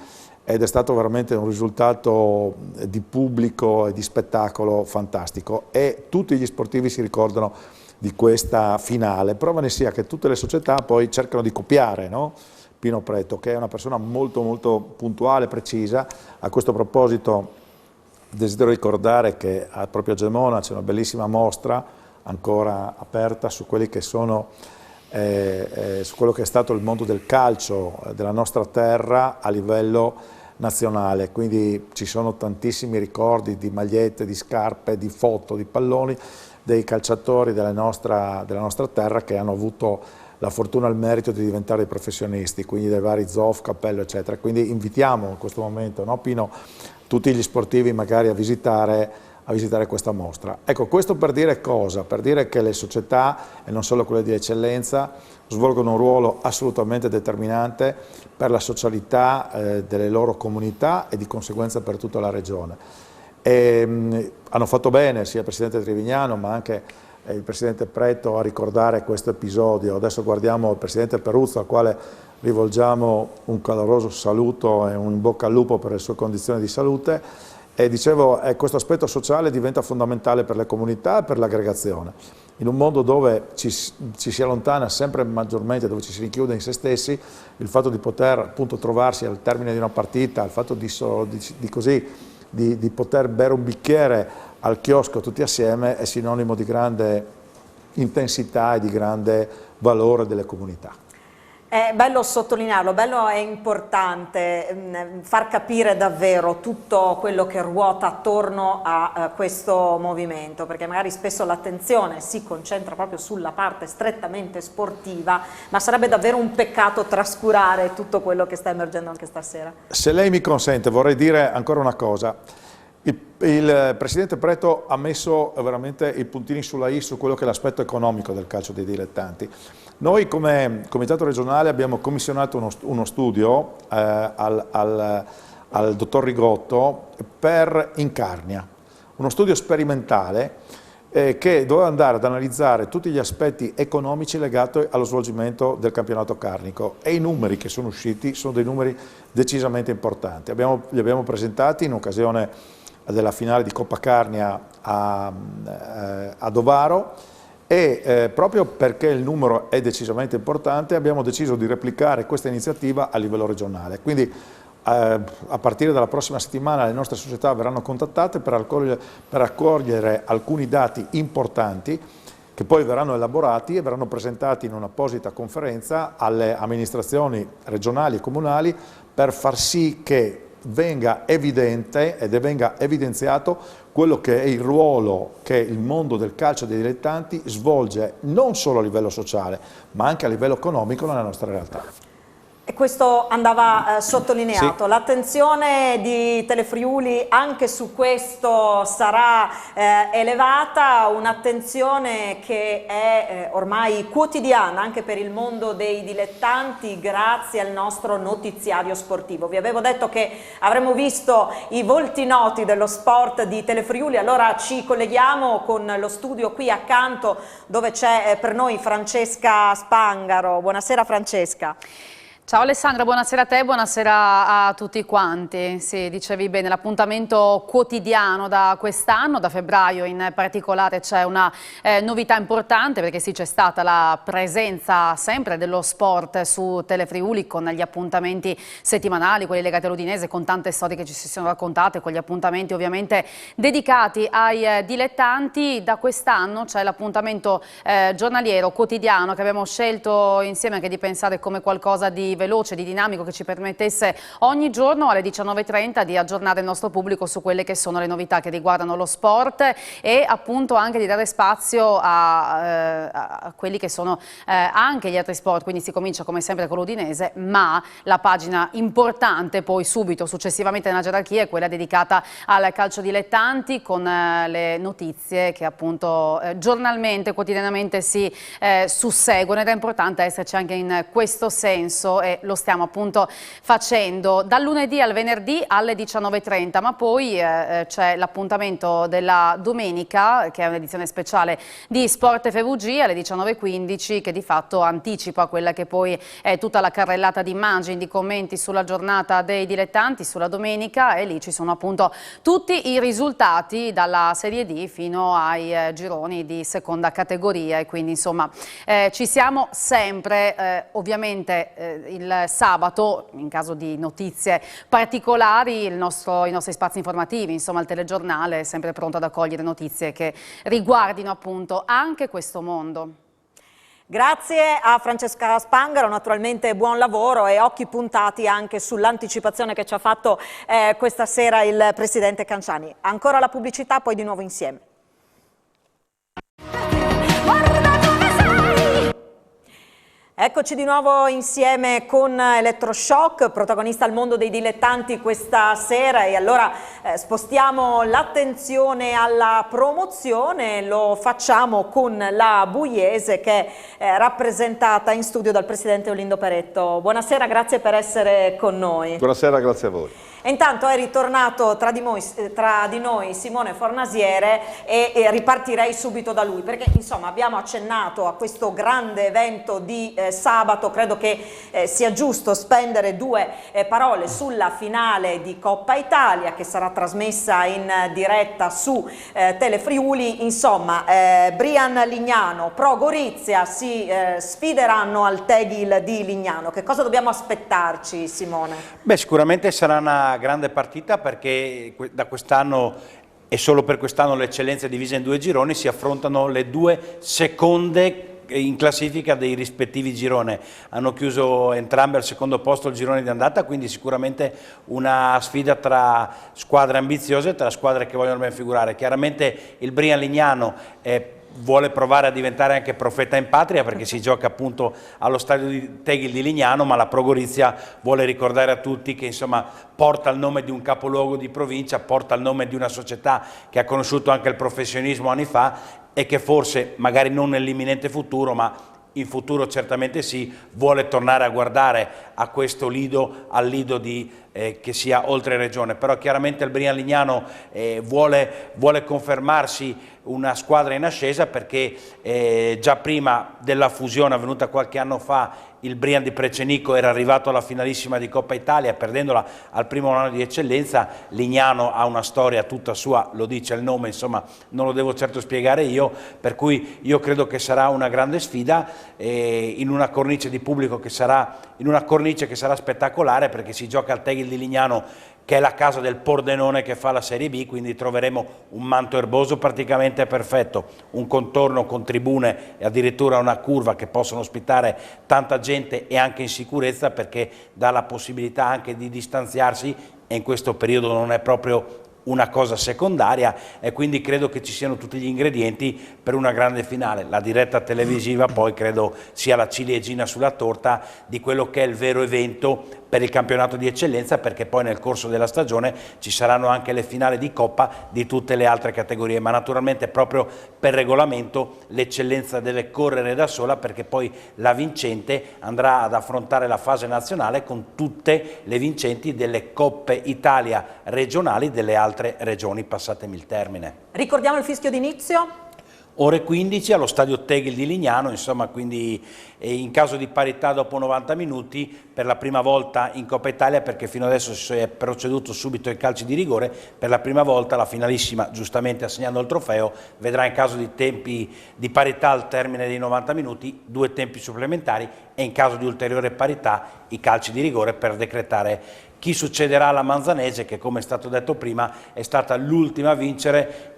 Speaker 2: ed è stato veramente un risultato di pubblico e di spettacolo fantastico e tutti gli sportivi si ricordano di questa finale. Prova ne sia che tutte le società poi cercano di copiare, no? Pino Preto, che è una persona molto molto puntuale, precisa. A questo proposito desidero ricordare che proprio a Gemona c'è una bellissima mostra ancora aperta su quelli che sono su quello che è stato il mondo del calcio della nostra terra a livello nazionale, quindi ci sono tantissimi ricordi di magliette, di scarpe, di foto, di palloni dei calciatori della nostra terra che hanno avuto la fortuna e il merito di diventare professionisti, quindi dai vari Zoff, Cappello eccetera. Quindi invitiamo in questo momento, no, Pino, tutti gli sportivi magari a visitare questa mostra. Ecco, questo per dire cosa? Per dire che le società, e non solo quelle di eccellenza, svolgono un ruolo assolutamente determinante per la socialità delle loro comunità e di conseguenza per tutta la regione. Hanno fatto bene sia il Presidente Trivignano ma anche il Presidente Preto a ricordare questo episodio. Adesso guardiamo il Presidente Peruzzo, al quale rivolgiamo un caloroso saluto e un in bocca al lupo per le sue condizioni di salute. E dicevo, questo aspetto sociale diventa fondamentale per le comunità e per l'aggregazione. In un mondo dove ci si allontana sempre maggiormente, dove ci si rinchiude in se stessi, il fatto di poter appunto trovarsi al termine di una partita, il fatto di poter bere un bicchiere al chiosco tutti assieme è sinonimo di grande intensità e di grande valore delle comunità.
Speaker 1: È bello sottolinearlo, bello e importante far capire davvero tutto quello che ruota attorno a questo movimento, perché magari spesso l'attenzione si concentra proprio sulla parte strettamente sportiva, ma sarebbe davvero un peccato trascurare tutto quello che sta emergendo anche stasera.
Speaker 2: Se lei mi consente, vorrei dire ancora una cosa. Il Presidente Preto ha messo veramente i puntini sulla I su quello che è l'aspetto economico del calcio dei dilettanti. Noi come Comitato regionale abbiamo commissionato uno studio al dottor Rigotto per Incarnia, uno studio sperimentale che doveva andare ad analizzare tutti gli aspetti economici legati allo svolgimento del campionato carnico, e i numeri che sono usciti sono dei numeri decisamente importanti. Li abbiamo presentati in occasione della finale di Coppa Carnia a Dovaro, e proprio perché il numero è decisamente importante abbiamo deciso di replicare questa iniziativa a livello regionale. Quindi a partire dalla prossima settimana le nostre società verranno contattate per raccogliere alcuni dati importanti che poi verranno elaborati e verranno presentati in un'apposita conferenza alle amministrazioni regionali e comunali, per far sì che venga evidente ed venga evidenziato quello che è il ruolo che il mondo del calcio dei dilettanti svolge non solo a livello sociale ma anche a livello economico nella nostra realtà.
Speaker 1: E questo andava sottolineato.
Speaker 2: Sì.
Speaker 1: L'attenzione di Telefriuli anche su questo sarà elevata, un'attenzione che è ormai quotidiana anche per il mondo dei dilettanti grazie al nostro notiziario sportivo. Vi avevo detto che avremmo visto i volti noti dello sport di Telefriuli, allora ci colleghiamo con lo studio qui accanto dove c'è per noi Francesca Spangaro. Buonasera Francesca.
Speaker 10: Ciao Alessandra, buonasera a te, buonasera a tutti quanti. Sì, dicevi bene, l'appuntamento quotidiano da quest'anno, da febbraio in particolare, c'è una novità importante, perché sì, c'è stata la presenza sempre dello sport su Telefriuli con gli appuntamenti settimanali, quelli legati all'Udinese, con tante storie che ci si sono raccontate, con gli appuntamenti ovviamente dedicati ai dilettanti. Da quest'anno c'è l'appuntamento giornaliero, quotidiano, che abbiamo scelto insieme anche di pensare come qualcosa di veloce, di dinamico, che ci permettesse ogni giorno alle 19:30 di aggiornare il nostro pubblico su quelle che sono le novità che riguardano lo sport, e appunto anche di dare spazio a quelli che sono anche gli altri sport. Quindi si comincia come sempre con l'Udinese, ma la pagina importante poi subito successivamente nella gerarchia è quella dedicata al calcio dilettanti, con le notizie che appunto giornalmente, quotidianamente si susseguono, ed è importante esserci anche in questo senso, e lo stiamo appunto facendo dal lunedì al venerdì alle 19:30, ma poi c'è l'appuntamento della domenica, che è un'edizione speciale di Sport FVG alle 19:15, che di fatto anticipa quella che poi è tutta la carrellata di immagini, di commenti sulla giornata dei dilettanti, sulla domenica, e lì ci sono appunto tutti i risultati dalla Serie D fino ai gironi di seconda categoria, e quindi insomma ci siamo sempre. Ovviamente il sabato, in caso di notizie particolari, i nostri spazi informativi, insomma il telegiornale è sempre pronto ad accogliere notizie che riguardino appunto anche questo mondo.
Speaker 1: Grazie a Francesca Spangaro, naturalmente buon lavoro e occhi puntati anche sull'anticipazione che ci ha fatto questa sera il Presidente Canciani. Ancora la pubblicità, poi di nuovo insieme. Eccoci di nuovo insieme con Elettroshock, protagonista al mondo dei dilettanti questa sera, e allora spostiamo l'attenzione alla promozione, lo facciamo con la Buiese, che è rappresentata in studio dal Presidente Olindo Peretto. Buonasera, grazie per essere con noi.
Speaker 11: Buonasera, grazie a voi.
Speaker 1: E intanto è ritornato tra di noi Simone Fornasiere, e ripartirei subito da lui, perché insomma abbiamo accennato a questo grande evento di sabato. Credo che sia giusto spendere due parole sulla finale di Coppa Italia, che sarà trasmessa in diretta su Telefriuli. Insomma, Brian Lignano, Pro Gorizia si sfideranno al Tegil di Lignano. Che cosa dobbiamo aspettarci, Simone?
Speaker 3: Beh, sicuramente sarà una grande partita, perché da quest'anno, e solo per quest'anno, le eccellenze divise in due gironi, si affrontano le due seconde in classifica dei rispettivi gironi. Hanno chiuso entrambe al secondo posto il girone di andata, quindi sicuramente una sfida tra squadre ambiziose, tra squadre che vogliono ben figurare. Chiaramente il Brian Lignano vuole provare a diventare anche profeta in patria, perché si gioca appunto allo stadio di Tegel di Lignano, ma la Pro Gorizia vuole ricordare a tutti che insomma porta il nome di un capoluogo di provincia, porta il nome di una società che ha conosciuto anche il professionismo anni fa e che forse, magari non nell'imminente futuro, ma in futuro certamente sì, vuole tornare a guardare a questo lido, al lido che sia oltre regione. Però chiaramente il Brian Lignano vuole confermarsi una squadra in ascesa, perché già prima della fusione avvenuta qualche anno fa il Brian di Precenico era arrivato alla finalissima di Coppa Italia, perdendola al primo anno di eccellenza. Lignano ha una storia tutta sua, lo dice il nome, insomma non lo devo certo spiegare io, per cui io credo che sarà una grande sfida in una cornice di pubblico che sarà, in una cornice che sarà spettacolare, perché si gioca al Tegel di Lignano, che è la casa del Pordenone che fa la Serie B, quindi troveremo un manto erboso praticamente perfetto, un contorno con tribune e addirittura una curva che possono ospitare tanta gente e anche in sicurezza, perché dà la possibilità anche di distanziarsi, e in questo periodo non è proprio una cosa secondaria, e quindi credo che ci siano tutti gli ingredienti per una grande finale. La diretta televisiva poi credo sia la ciliegina sulla torta di quello che è il vero evento per il campionato di eccellenza, perché poi nel corso della stagione ci saranno anche le finali di Coppa di tutte le altre categorie, ma naturalmente proprio per regolamento l'eccellenza deve correre da sola, perché poi la vincente andrà ad affrontare la fase nazionale con tutte le vincenti delle Coppe Italia regionali delle altre regioni, passatemi il termine.
Speaker 1: Ricordiamo il fischio d'inizio?
Speaker 3: Ore 15 allo stadio Tegel di Lignano, insomma, quindi in caso di parità dopo 90 minuti per la prima volta in Coppa Italia, perché fino adesso si è proceduto subito ai calci di rigore, per la prima volta la finalissima, giustamente assegnando il trofeo, vedrà in caso di tempi di parità al termine dei 90 minuti 2 tempi supplementari, e in caso di ulteriore parità i calci di rigore per decretare chi succederà alla Manzanese, che come è stato detto prima è stata l'ultima a vincere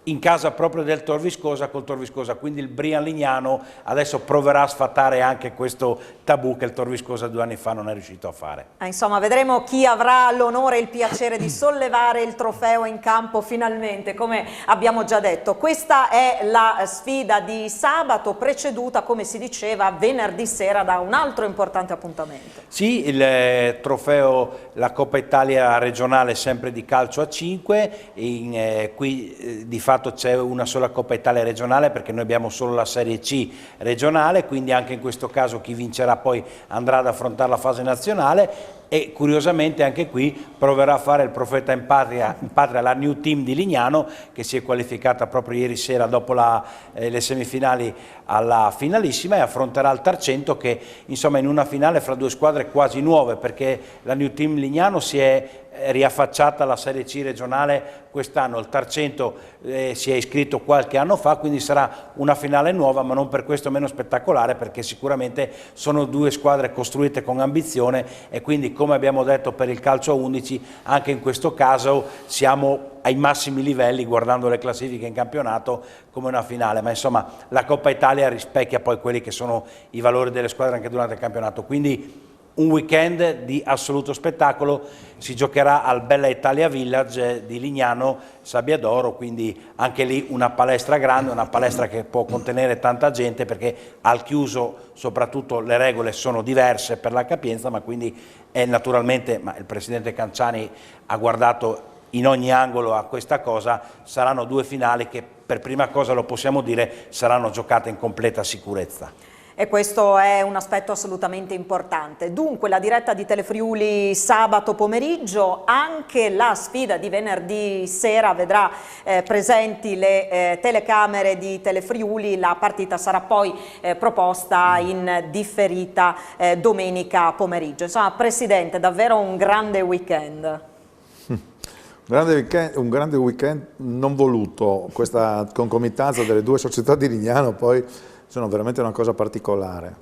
Speaker 3: in casa proprio del Tor Viscosa col Tor Viscosa, quindi il Brian Lignano adesso proverà a sfatare anche questo tabù che il Tor Viscosa 2 anni fa non è riuscito a fare.
Speaker 1: Insomma, vedremo chi avrà l'onore e il piacere di sollevare il trofeo in campo finalmente, come abbiamo già detto. Questa è la sfida di sabato, preceduta, come si diceva, venerdì sera da un altro importante appuntamento.
Speaker 3: Sì, il trofeo, la Coppa Italia regionale sempre di calcio a 5, qui di fatto c'è una sola Coppa Italia regionale, perché noi abbiamo solo la Serie C regionale, quindi anche in questo caso chi vincerà poi andrà ad affrontare la fase nazionale, e curiosamente anche qui proverà a fare il profeta in patria la New Team di Lignano, che si è qualificata proprio ieri sera dopo le semifinali alla finalissima, e affronterà il Tarcento, che insomma in una finale fra due squadre quasi nuove, perché la New Team Lignano si è riaffacciata alla Serie C regionale quest'anno, il Tarcento si è iscritto qualche anno fa, quindi sarà una finale nuova, ma non per questo meno spettacolare, perché sicuramente sono due squadre costruite con ambizione, e quindi, come abbiamo detto per il calcio a 11, anche in questo caso siamo ai massimi livelli guardando le classifiche in campionato come una finale, ma insomma la Coppa Italia rispecchia poi quelli che sono i valori delle squadre anche durante il campionato, quindi un weekend di assoluto spettacolo. Si giocherà al Bella Italia Village di Lignano Sabbiadoro, quindi anche lì una palestra grande, una palestra che può contenere tanta gente, perché al chiuso soprattutto le regole sono diverse per la capienza, ma quindi è naturalmente, ma il presidente Canciani ha guardato in ogni angolo a questa cosa, saranno due finali che per prima cosa, lo possiamo dire, saranno giocate in completa sicurezza.
Speaker 1: E questo è un aspetto assolutamente importante. Dunque la diretta di Telefriuli sabato pomeriggio, anche la sfida di venerdì sera vedrà presenti le telecamere di Telefriuli. La partita sarà poi proposta in differita domenica pomeriggio. Insomma, Presidente, davvero un grande weekend.
Speaker 2: Un grande weekend non voluto, questa concomitanza delle due società di Lignano poi sono veramente una cosa particolare,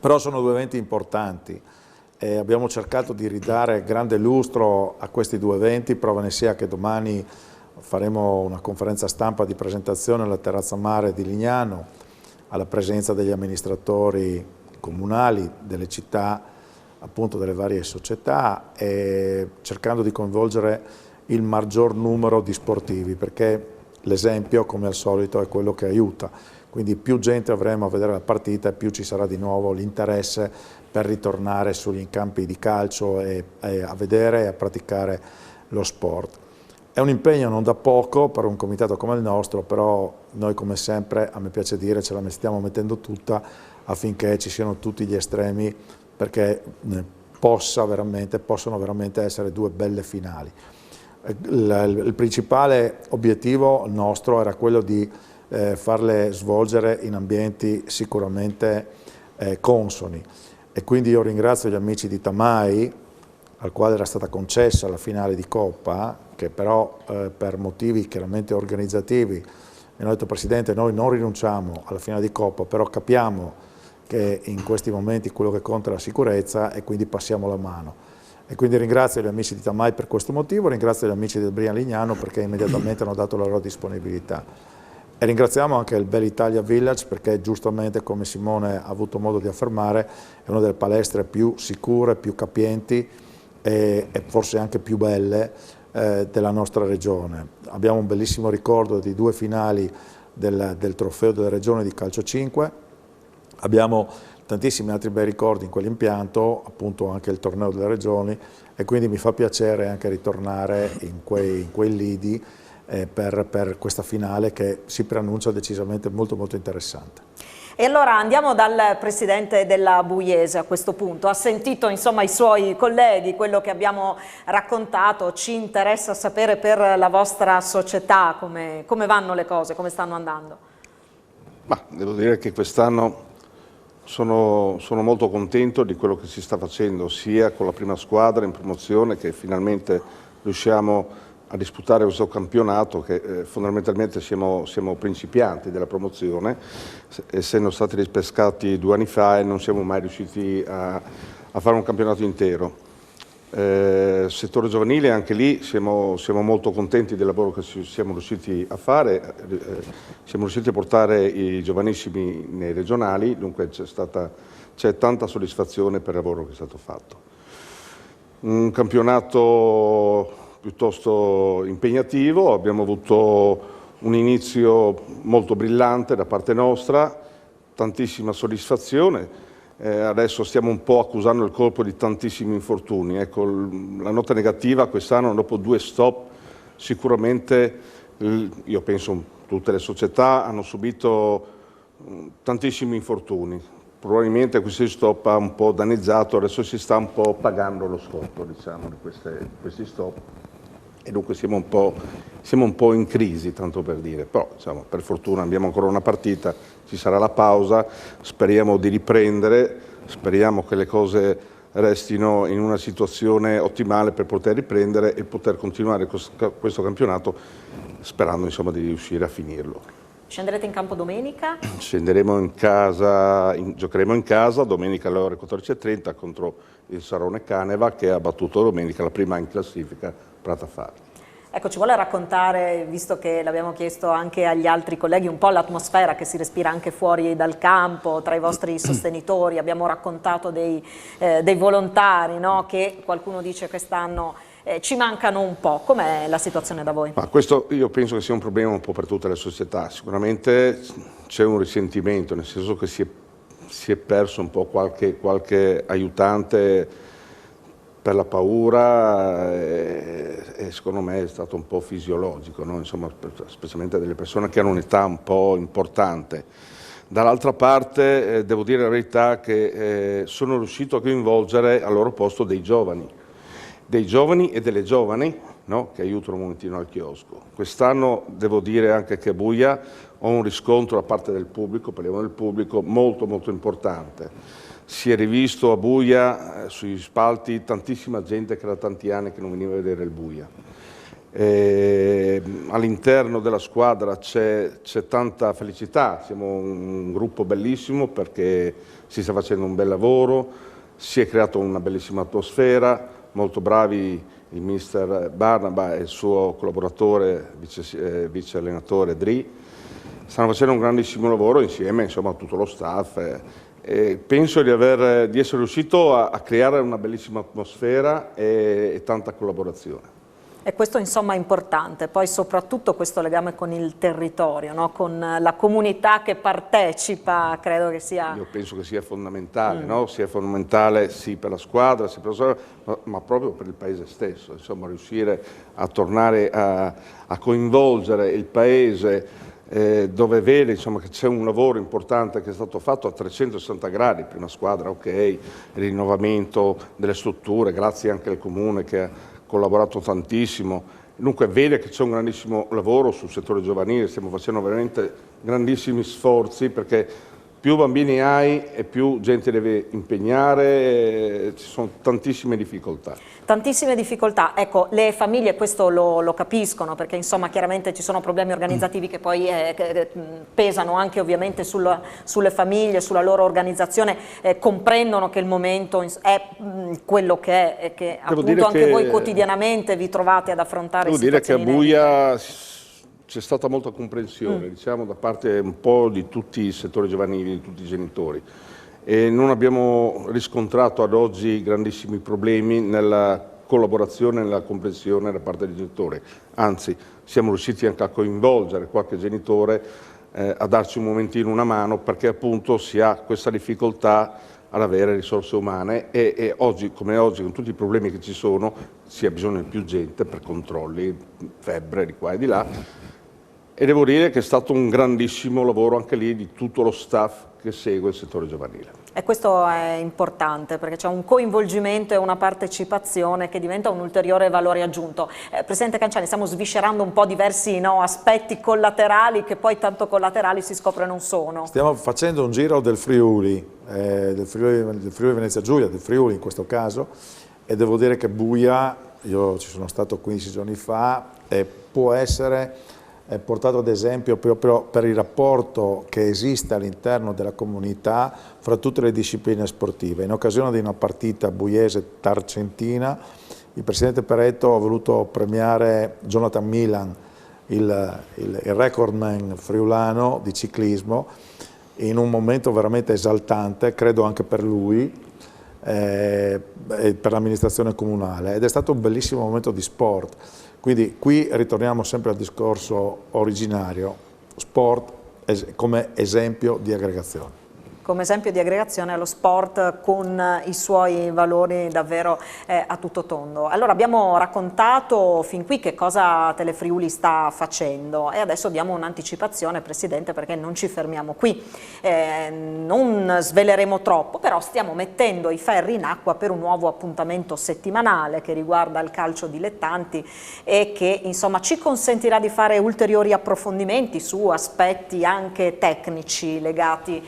Speaker 2: però sono due eventi importanti e abbiamo cercato di ridare grande lustro a questi due eventi. Prova ne sia che domani faremo una conferenza stampa di presentazione alla Terrazza Mare di Lignano, alla presenza degli amministratori comunali, delle città, appunto delle varie società, e cercando di coinvolgere il maggior numero di sportivi, perché l'esempio, come al solito, è quello che aiuta. Quindi più gente avremo a vedere la partita e più ci sarà di nuovo l'interesse per ritornare sugli campi di calcio e a vedere e a praticare lo sport. È un impegno non da poco per un comitato come il nostro, però noi, come sempre, a me piace dire, ce la stiamo mettendo tutta affinché ci siano tutti gli estremi, perché possono veramente essere due belle finali. Il principale obiettivo nostro era quello di farle svolgere in ambienti sicuramente consoni, e quindi io ringrazio gli amici di Tamai, al quale era stata concessa la finale di Coppa, che però per motivi chiaramente organizzativi mi hanno detto: Presidente, noi non rinunciamo alla finale di Coppa, però capiamo che in questi momenti quello che conta è la sicurezza e quindi passiamo la mano. E quindi ringrazio gli amici di Tamai per questo motivo, ringrazio gli amici del Brian Lignano perché immediatamente hanno dato la loro disponibilità. E ringraziamo anche il Bell Italia Village perché, giustamente, come Simone ha avuto modo di affermare, è una delle palestre più sicure, più capienti e forse anche più belle della nostra regione. Abbiamo un bellissimo ricordo di 2 finali del trofeo della regione di calcio 5, abbiamo tantissimi altri bei ricordi in quell'impianto, appunto anche il torneo delle regioni, e quindi mi fa piacere anche ritornare in quei lidi per questa finale che si preannuncia decisamente molto interessante.
Speaker 1: E allora andiamo dal presidente della Buiese a questo punto. Ha sentito insomma i suoi colleghi, quello che abbiamo raccontato, ci interessa sapere per la vostra società come vanno le cose, come stanno andando.
Speaker 11: Ma devo dire che quest'anno sono molto contento di quello che si sta facendo, sia con la prima squadra in promozione, che finalmente riusciamo a disputare questo campionato, che fondamentalmente siamo principianti della promozione, essendo stati ripescati 2 anni fa e non siamo mai riusciti a fare un campionato intero. Settore giovanile, anche lì siamo molto contenti del lavoro che siamo riusciti a fare, siamo riusciti a portare i giovanissimi nei regionali, dunque c'è tanta soddisfazione per il lavoro che è stato fatto. Un campionato piuttosto impegnativo, abbiamo avuto un inizio molto brillante da parte nostra, tantissima soddisfazione, adesso stiamo un po' accusando il colpo di tantissimi infortuni. Ecco, la nota negativa quest'anno, dopo 2 stop, sicuramente io penso tutte le società hanno subito tantissimi infortuni. Probabilmente questi stop ha un po' danneggiato, adesso si sta un po' pagando lo sconto, diciamo, di questi stop, e dunque siamo un po' in crisi, tanto per dire. Però diciamo, per fortuna abbiamo ancora una partita, ci sarà la pausa, speriamo di riprendere, speriamo che le cose restino in una situazione ottimale per poter riprendere e poter continuare questo campionato, sperando insomma di riuscire a finirlo.
Speaker 1: Scenderete in campo domenica?
Speaker 11: Scenderemo in casa, giocheremo in casa domenica alle ore 14:30 contro il Sarone Caneva, che ha battuto domenica la prima in classifica, Pratafari.
Speaker 1: Ecco, ci vuole raccontare, visto che l'abbiamo chiesto anche agli altri colleghi, un po' l'atmosfera che si respira anche fuori dal campo, tra i vostri sostenitori. Abbiamo raccontato dei volontari, no? Che qualcuno dice quest'anno ci mancano un po'. Com'è la situazione da voi?
Speaker 11: Ma questo io penso che sia un problema un po' per tutte le società. Sicuramente c'è un risentimento, nel senso che si è perso un po' qualche aiutante per la paura, e secondo me è stato un po' fisiologico, no? Insomma, specialmente delle persone che hanno un'età un po' importante. Dall'altra parte devo dire la verità che sono riuscito a coinvolgere al loro posto dei giovani e delle giovani, no? Che aiutano un momentino al chiosco. Quest'anno devo dire anche che a Buia ho un riscontro da parte del pubblico, parliamo del pubblico, molto importante. Si è rivisto a Buia, sui spalti, tantissima gente che da tanti anni che non veniva a vedere il Buia. All'interno della squadra c'è tanta felicità, siamo un gruppo bellissimo perché si sta facendo un bel lavoro, si è creata una bellissima atmosfera, molto bravi il mister Barnaba e il suo collaboratore, vice allenatore Dri. stanno facendo un grandissimo lavoro insieme, insomma, a tutto lo staff. Penso di essere riuscito a creare una bellissima atmosfera e tanta collaborazione.
Speaker 1: E questo insomma è importante, poi soprattutto questo legame con il territorio, no? Con la comunità che partecipa, credo che sia...
Speaker 11: Io penso che sia fondamentale, no? Sia fondamentale sì per la squadra, sì per la squadra, ma proprio per il paese stesso, insomma riuscire a tornare a coinvolgere il paese dove vede insomma, che c'è un lavoro importante che è stato fatto a 360 gradi, prima squadra, ok, il rinnovamento delle strutture, grazie anche al Comune che ha collaborato tantissimo, dunque vede che c'è un grandissimo lavoro sul settore giovanile, stiamo facendo veramente grandissimi sforzi perché più bambini hai e più gente deve impegnare, ci sono tantissime difficoltà.
Speaker 1: Tantissime difficoltà, ecco, le famiglie questo lo capiscono perché insomma chiaramente ci sono problemi organizzativi che poi pesano anche ovviamente sulle famiglie, sulla loro organizzazione, comprendono che il momento è quello che è e che appunto anche voi quotidianamente vi trovate ad affrontare situazioni.
Speaker 11: Devo dire che a Buia c'è stata molta comprensione, diciamo, da parte un po' di tutti i settori giovanili, di tutti i genitori. E non abbiamo riscontrato ad oggi grandissimi problemi nella collaborazione e nella comprensione da parte dei genitori. Anzi, siamo riusciti anche a coinvolgere qualche genitore a darci un momentino una mano perché appunto si ha questa difficoltà ad avere risorse umane e oggi, come oggi, con tutti i problemi che ci sono, si ha bisogno di più gente per controlli, febbre di qua e di là. E devo dire che è stato un grandissimo lavoro anche lì di tutto lo staff che segue il settore giovanile.
Speaker 1: E questo è importante perché c'è un coinvolgimento e una partecipazione che diventa un ulteriore valore aggiunto. Presidente Canciani, stiamo sviscerando un po' diversi aspetti collaterali che poi tanto collaterali si scopre non sono.
Speaker 2: Stiamo facendo un giro del Friuli Venezia Giulia, del Friuli in questo caso, e devo dire che Buia, io ci sono stato 15 giorni fa, può essere portato ad esempio proprio per il rapporto che esiste all'interno della comunità fra tutte le discipline sportive. In occasione di una partita buiese-tarcentina, il Presidente Peretto ha voluto premiare Jonathan Milan, il recordman friulano di ciclismo, in un momento veramente esaltante, credo anche per lui, e per l'amministrazione comunale, ed è stato un bellissimo momento di sport. Quindi qui ritorniamo sempre al discorso originario, sport come esempio di aggregazione.
Speaker 1: Come esempio di aggregazione allo sport con i suoi valori davvero a tutto tondo. Allora abbiamo raccontato fin qui che cosa Telefriuli sta facendo e adesso diamo un'anticipazione, Presidente, perché non ci fermiamo qui. Non sveleremo troppo, però stiamo mettendo i ferri in acqua per un nuovo appuntamento settimanale che riguarda il calcio dilettanti e che insomma ci consentirà di fare ulteriori approfondimenti su aspetti anche tecnici legati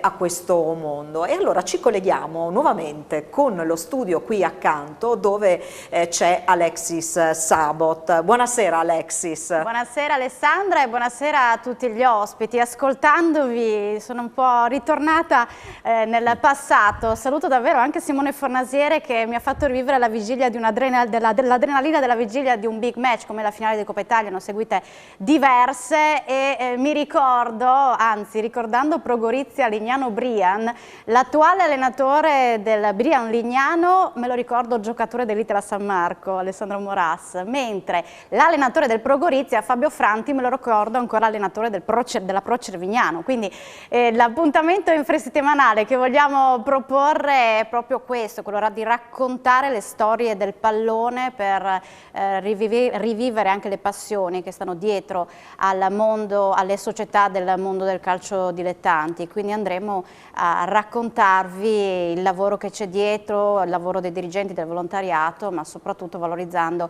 Speaker 1: a questo mondo. E allora ci colleghiamo nuovamente con lo studio qui accanto dove c'è Alexis Sabot. Buonasera Alexis.
Speaker 12: Buonasera Alessandra e buonasera a tutti gli ospiti. Ascoltandovi sono un po' ritornata nel passato. Saluto davvero anche Simone Fornasiere che mi ha fatto rivivere la vigilia di dell'adrenalina della vigilia di un big match come la finale di Coppa Italia, ne ho seguite diverse e mi ricordo, anzi ricordando Pro Gorizia Lignano Brian, l'attuale allenatore del Brian Lignano me lo ricordo giocatore dell'Itala San Marco, Alessandro Moras, mentre l'allenatore del Pro Gorizia Fabio Franti me lo ricordo ancora allenatore della Pro Cervignano. Quindi l'appuntamento infrasettimanale che vogliamo proporre è proprio questo, quello di raccontare le storie del pallone per rivivere anche le passioni che stanno dietro al mondo, alle società del mondo del calcio dilettanti. Quindi andremo a raccontarvi il lavoro che c'è dietro, il lavoro dei dirigenti del volontariato, ma soprattutto valorizzando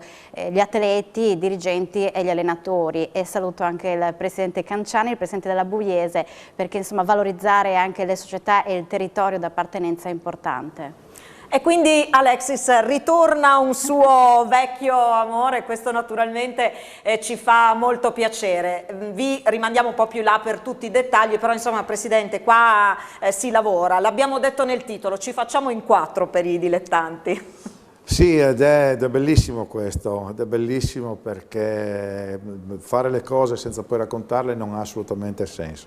Speaker 12: gli atleti, i dirigenti e gli allenatori. E saluto anche il Presidente Canciani, il Presidente della Buiese, perché insomma valorizzare anche le società e il territorio d'appartenenza è importante.
Speaker 1: E quindi Alexis ritorna un suo vecchio amore, questo naturalmente ci fa molto piacere. Vi rimandiamo un po' più là per tutti i dettagli, però insomma Presidente qua si lavora, l'abbiamo detto nel titolo, ci facciamo in 4 per i dilettanti.
Speaker 2: Sì, ed è bellissimo questo, ed è bellissimo perché fare le cose senza poi raccontarle non ha assolutamente senso.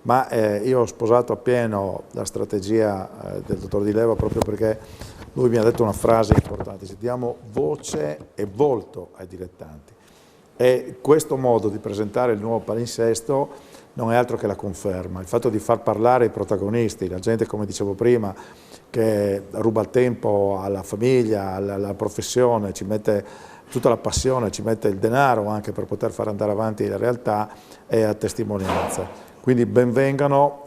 Speaker 2: Ma io ho sposato appieno la strategia del dottor Di Leva proprio perché lui mi ha detto una frase importante: diamo voce e volto ai dilettanti. E questo modo di presentare il nuovo palinsesto non è altro che la conferma. Il fatto di far parlare i protagonisti, la gente, come dicevo prima, che ruba il tempo alla famiglia, alla professione, ci mette tutta la passione, ci mette il denaro anche per poter far andare avanti la realtà, è a testimonianza. Quindi benvengano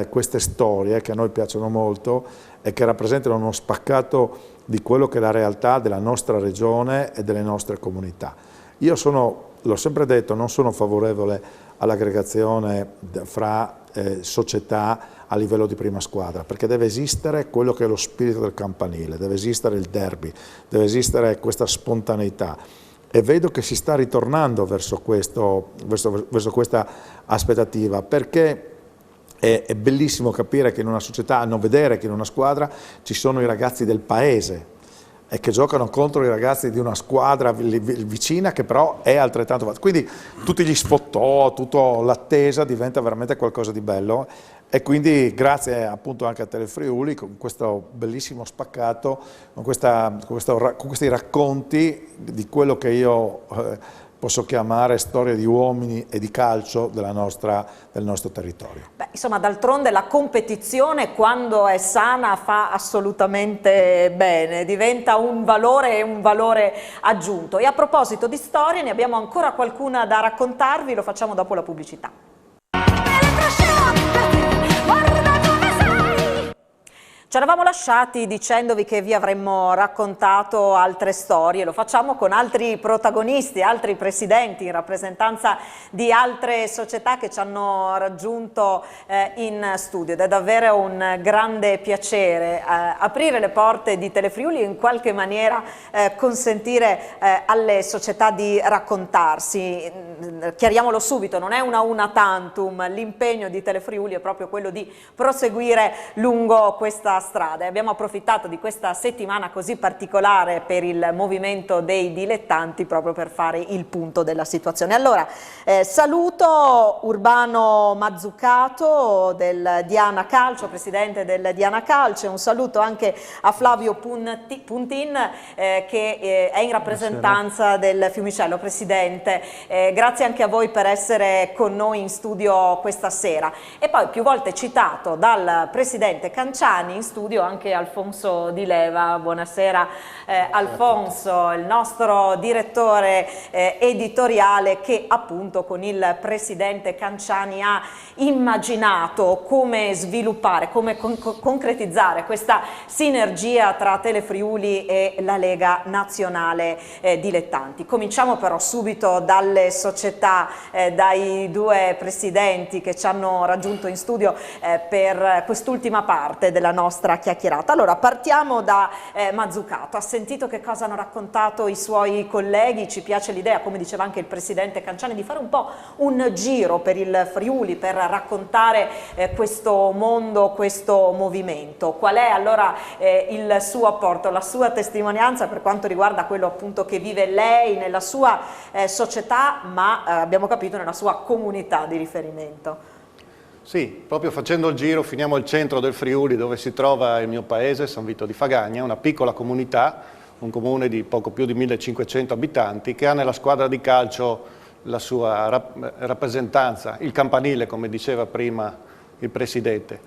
Speaker 2: queste storie che a noi piacciono molto e che rappresentano uno spaccato di quello che è la realtà della nostra regione e delle nostre comunità. Io l'ho sempre detto, non sono favorevole all'aggregazione fra società a livello di prima squadra, perché deve esistere quello che è lo spirito del campanile, deve esistere il derby, deve esistere questa spontaneità. E vedo che si sta ritornando verso questa aspettativa, perché è bellissimo capire che in una società, non vedere che in una squadra ci sono i ragazzi del paese e che giocano contro i ragazzi di una squadra vicina che però è altrettanto. Quindi tutti gli sfottò, tutta l'attesa diventa veramente qualcosa di bello, e quindi grazie appunto anche a Telefriuli, con questo bellissimo spaccato, con questi racconti di quello che io posso chiamare storia di uomini e di calcio del nostro territorio.
Speaker 1: Beh, insomma, d'altronde la competizione, quando è sana, fa assolutamente bene, diventa un valore e un valore aggiunto. E a proposito di storie, ne abbiamo ancora qualcuna da raccontarvi, lo facciamo dopo la pubblicità. Ci eravamo lasciati dicendovi che vi avremmo raccontato altre storie, lo facciamo con altri protagonisti, altri presidenti in rappresentanza di altre società che ci hanno raggiunto in studio, ed è davvero un grande piacere aprire le porte di Telefriuli e in qualche maniera consentire alle società di raccontarsi. Chiariamolo subito, non è una tantum, l'impegno di Telefriuli è proprio quello di proseguire lungo questa strada. Abbiamo approfittato di questa settimana così particolare per il movimento dei dilettanti proprio per fare il punto della situazione. Allora, saluto Urbano Mazzucato del Diana Calcio, presidente del Diana Calcio, e un saluto anche a Flavio Puntin che è in rappresentanza del Fiumicello. Presidente, grazie anche a voi per essere con noi in studio questa sera. E poi più volte citato dal presidente Canciani, in studio anche Alfonso Di Leva. Buonasera Alfonso, il nostro direttore editoriale che appunto con il presidente Canciani ha immaginato come sviluppare, come concretizzare questa sinergia tra Telefriuli e la Lega Nazionale Dilettanti. Cominciamo però subito dalle società, dai due presidenti che ci hanno raggiunto in studio per quest'ultima parte della nostra chiacchierata. Allora, partiamo da Mazzucato. Ha sentito che cosa hanno raccontato i suoi colleghi? Ci piace l'idea, come diceva anche il presidente Canciani, di fare un po' un giro per il Friuli per raccontare questo mondo, questo movimento. Qual è allora il suo apporto, la sua testimonianza per quanto riguarda quello appunto che vive lei nella sua società, ma abbiamo capito nella sua comunità di riferimento?
Speaker 6: Sì, proprio facendo il giro finiamo al centro del Friuli, dove si trova il mio paese, San Vito di Fagagna, una piccola comunità, un comune di poco più di 1500 abitanti, che ha nella squadra di calcio la sua rappresentanza, il campanile, come diceva prima il Presidente.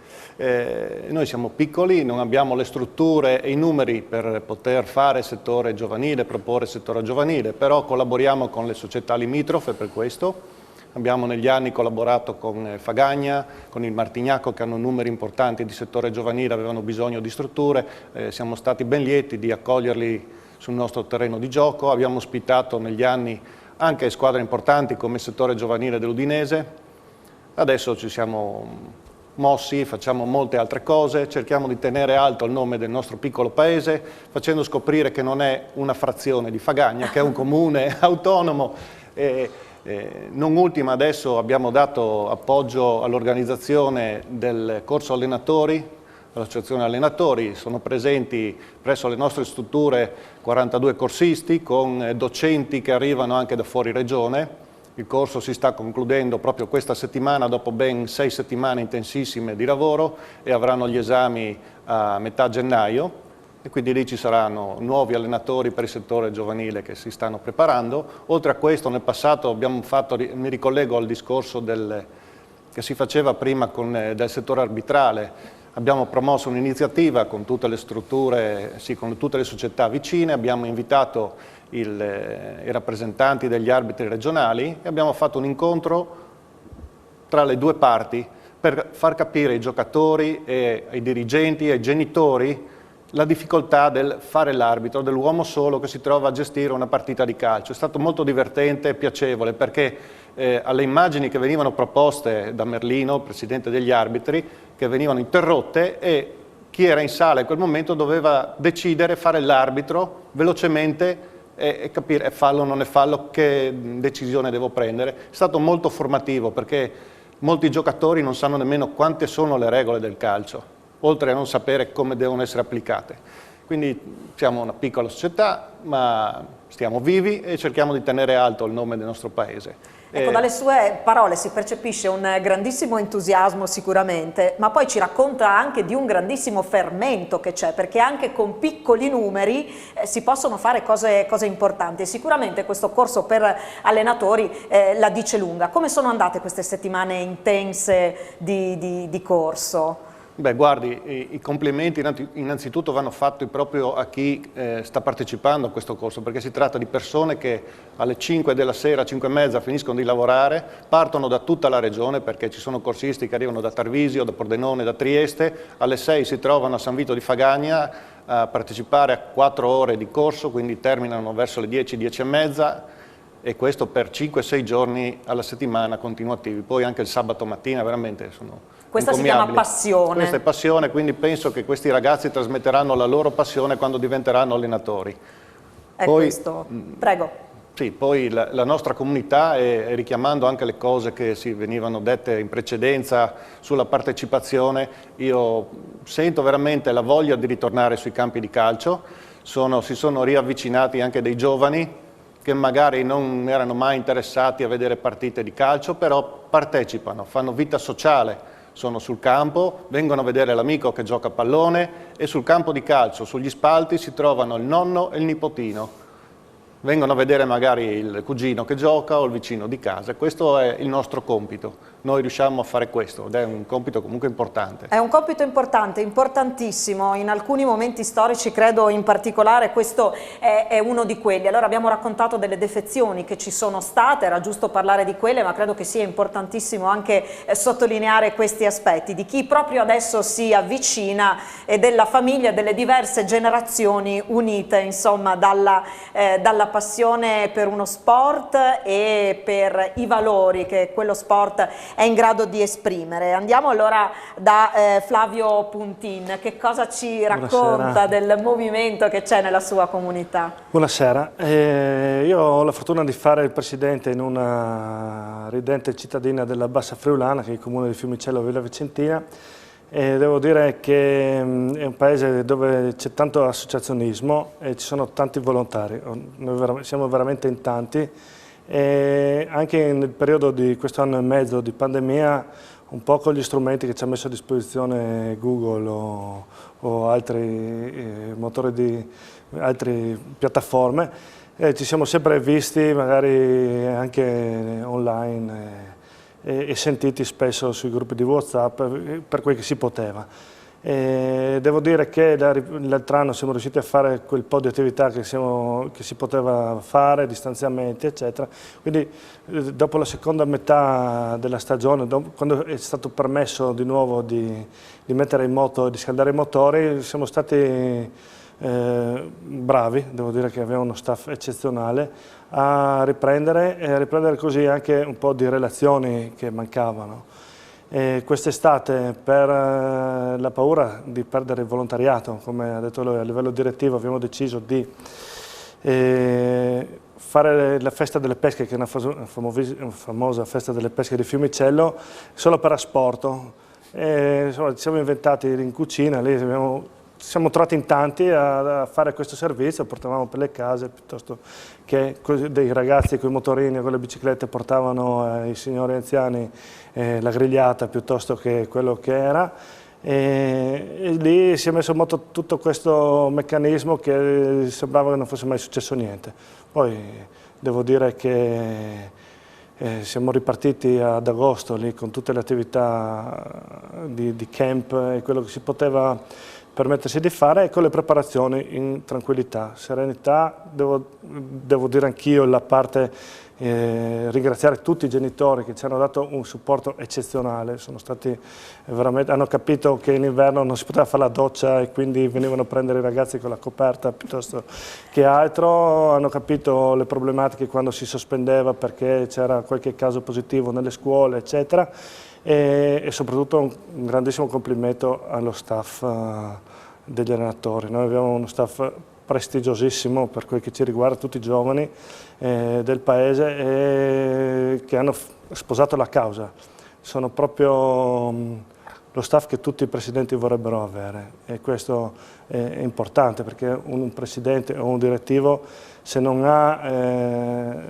Speaker 6: Noi siamo piccoli, non abbiamo le strutture e i numeri per poter fare settore giovanile, proporre settore giovanile, però collaboriamo con le società limitrofe per questo. Abbiamo negli anni collaborato con Fagagna, con il Martignacco, che hanno numeri importanti di settore giovanile, avevano bisogno di strutture, siamo stati ben lieti di accoglierli sul nostro terreno di gioco. Abbiamo ospitato negli anni anche squadre importanti come il settore giovanile dell'Udinese. Adesso ci siamo mossi, facciamo molte altre cose, cerchiamo di tenere alto il nome del nostro piccolo paese, facendo scoprire che non è una frazione di Fagagna, che è un comune autonomo. Non ultima, adesso abbiamo dato appoggio all'organizzazione del corso allenatori
Speaker 11: all'associazione allenatori. Sono presenti presso le nostre strutture 42 corsisti con docenti che arrivano anche da fuori regione. Il corso si sta concludendo proprio questa settimana dopo ben 6 settimane intensissime di lavoro e avranno gli esami a metà gennaio e quindi lì ci saranno nuovi allenatori per il settore giovanile che si stanno preparando. Oltre a questo nel passato abbiamo fatto, mi ricollego al discorso che si faceva prima del settore arbitrale, abbiamo promosso un'iniziativa con tutte le strutture, con tutte le società vicine, abbiamo invitato i rappresentanti degli arbitri regionali e abbiamo fatto un incontro tra le due parti per far capire ai giocatori, e ai dirigenti e ai genitori la difficoltà del fare l'arbitro, dell'uomo solo che si trova a gestire una partita di calcio. È stato molto divertente e piacevole perché alle immagini che venivano proposte da Merlino, presidente degli arbitri, che venivano interrotte e chi era in sala in quel momento doveva decidere, fare l'arbitro velocemente e capire è fallo o non è fallo, che decisione devo prendere. È stato molto formativo perché molti giocatori non sanno nemmeno quante sono le regole del calcio, oltre a non sapere come devono essere applicate. Quindi siamo una piccola società, ma stiamo vivi e cerchiamo di tenere alto il nome del nostro paese.
Speaker 1: Ecco, dalle sue parole si percepisce un grandissimo entusiasmo sicuramente, ma poi ci racconta anche di un grandissimo fermento che c'è, perché anche con piccoli numeri si possono fare cose importanti. E sicuramente questo corso per allenatori la dice lunga. Come sono andate queste settimane intense di corso?
Speaker 11: Beh, guardi, i complimenti innanzitutto vanno fatti proprio a chi sta partecipando a questo corso, perché si tratta di persone che alle 5 della sera, 5 e mezza, finiscono di lavorare, partono da tutta la regione, perché ci sono corsisti che arrivano da Tarvisio, da Pordenone, da Trieste, alle 6 si trovano a San Vito di Fagagna a partecipare a 4 ore di corso, quindi terminano verso le 10, 10 e mezza, e questo per 5-6 giorni alla settimana continuativi. Poi anche il sabato mattina veramente sono
Speaker 1: Questa si chiama passione.
Speaker 11: Questa è passione, quindi penso che questi ragazzi trasmetteranno la loro passione quando diventeranno allenatori.
Speaker 1: È
Speaker 11: poi,
Speaker 1: questo. Prego.
Speaker 11: Sì, poi la nostra comunità, e richiamando anche le cose che si venivano dette in precedenza sulla partecipazione, io sento veramente la voglia di ritornare sui campi di calcio. Si sono riavvicinati anche dei giovani che magari non erano mai interessati a vedere partite di calcio, però partecipano, fanno vita sociale, sono sul campo, vengono a vedere l'amico che gioca a pallone e sul campo di calcio, sugli spalti, si trovano il nonno e il nipotino. Vengono a vedere magari il cugino che gioca o il vicino di casa. Questo è il nostro compito. Noi riusciamo a fare questo ed è un compito comunque importante.
Speaker 1: È un compito importante, importantissimo. In alcuni momenti storici, credo in particolare, questo è uno di quelli. Allora abbiamo raccontato delle defezioni che ci sono state, era giusto parlare di quelle, ma credo che sia importantissimo anche sottolineare questi aspetti, di chi proprio adesso si avvicina e della famiglia, delle diverse generazioni unite, insomma, dalla passione per uno sport e per i valori che quello sport è in grado di esprimere. Andiamo allora da Flavio Puntin. Che cosa ci racconta del movimento che c'è nella sua comunità?
Speaker 13: Buonasera, io ho la fortuna di fare il presidente in una ridente cittadina della Bassa Friulana, che è il comune di Fiumicello Villa Vicentina, e devo dire che è un paese dove c'è tanto associazionismo e ci sono tanti volontari. Noi siamo veramente in tanti, e anche nel periodo di questo anno e mezzo di pandemia, un po' con gli strumenti che ci ha messo a disposizione Google o altri motori di altre piattaforme, ci siamo sempre visti magari anche online e sentiti spesso sui gruppi di WhatsApp per quel che si poteva. Devo dire che l'altro anno siamo riusciti a fare quel po' di attività che si poteva fare, distanziamenti eccetera, quindi dopo la seconda metà della stagione, quando è stato permesso di nuovo di mettere in moto e di scaldare i motori, siamo stati bravi, devo dire che avevamo uno staff eccezionale, a riprendere così anche un po' di relazioni che mancavano. Quest'estate, per la paura di perdere il volontariato, come ha detto lui, a livello direttivo abbiamo deciso di fare la festa delle pesche, che è una famosa festa delle pesche di Fiumicello, solo per asporto. insomma, ci siamo inventati in cucina, lì ci siamo trovati in tanti a fare questo servizio, portavamo per le case piuttosto che dei ragazzi con i motorini o con le biciclette portavano ai signori anziani la grigliata piuttosto che quello che era. E lì si è messo in moto tutto questo meccanismo che sembrava che non fosse mai successo niente. Poi devo dire che siamo ripartiti ad agosto lì con tutte le attività di camp e quello che si poteva permettersi di fare, e con le preparazioni in tranquillità, serenità. Devo dire anch'io la parte ringraziare tutti i genitori che ci hanno dato un supporto eccezionale, hanno capito che in inverno non si poteva fare la doccia e quindi venivano a prendere i ragazzi con la coperta piuttosto che altro, hanno capito le problematiche quando si sospendeva perché c'era qualche caso positivo nelle scuole, eccetera, e soprattutto un grandissimo complimento allo staff degli allenatori. Noi abbiamo uno staff prestigiosissimo per quel che ci riguarda, tutti i giovani del paese che hanno sposato la causa. Sono proprio lo staff che tutti i presidenti vorrebbero avere, e questo è importante perché un presidente o un direttivo, se non ha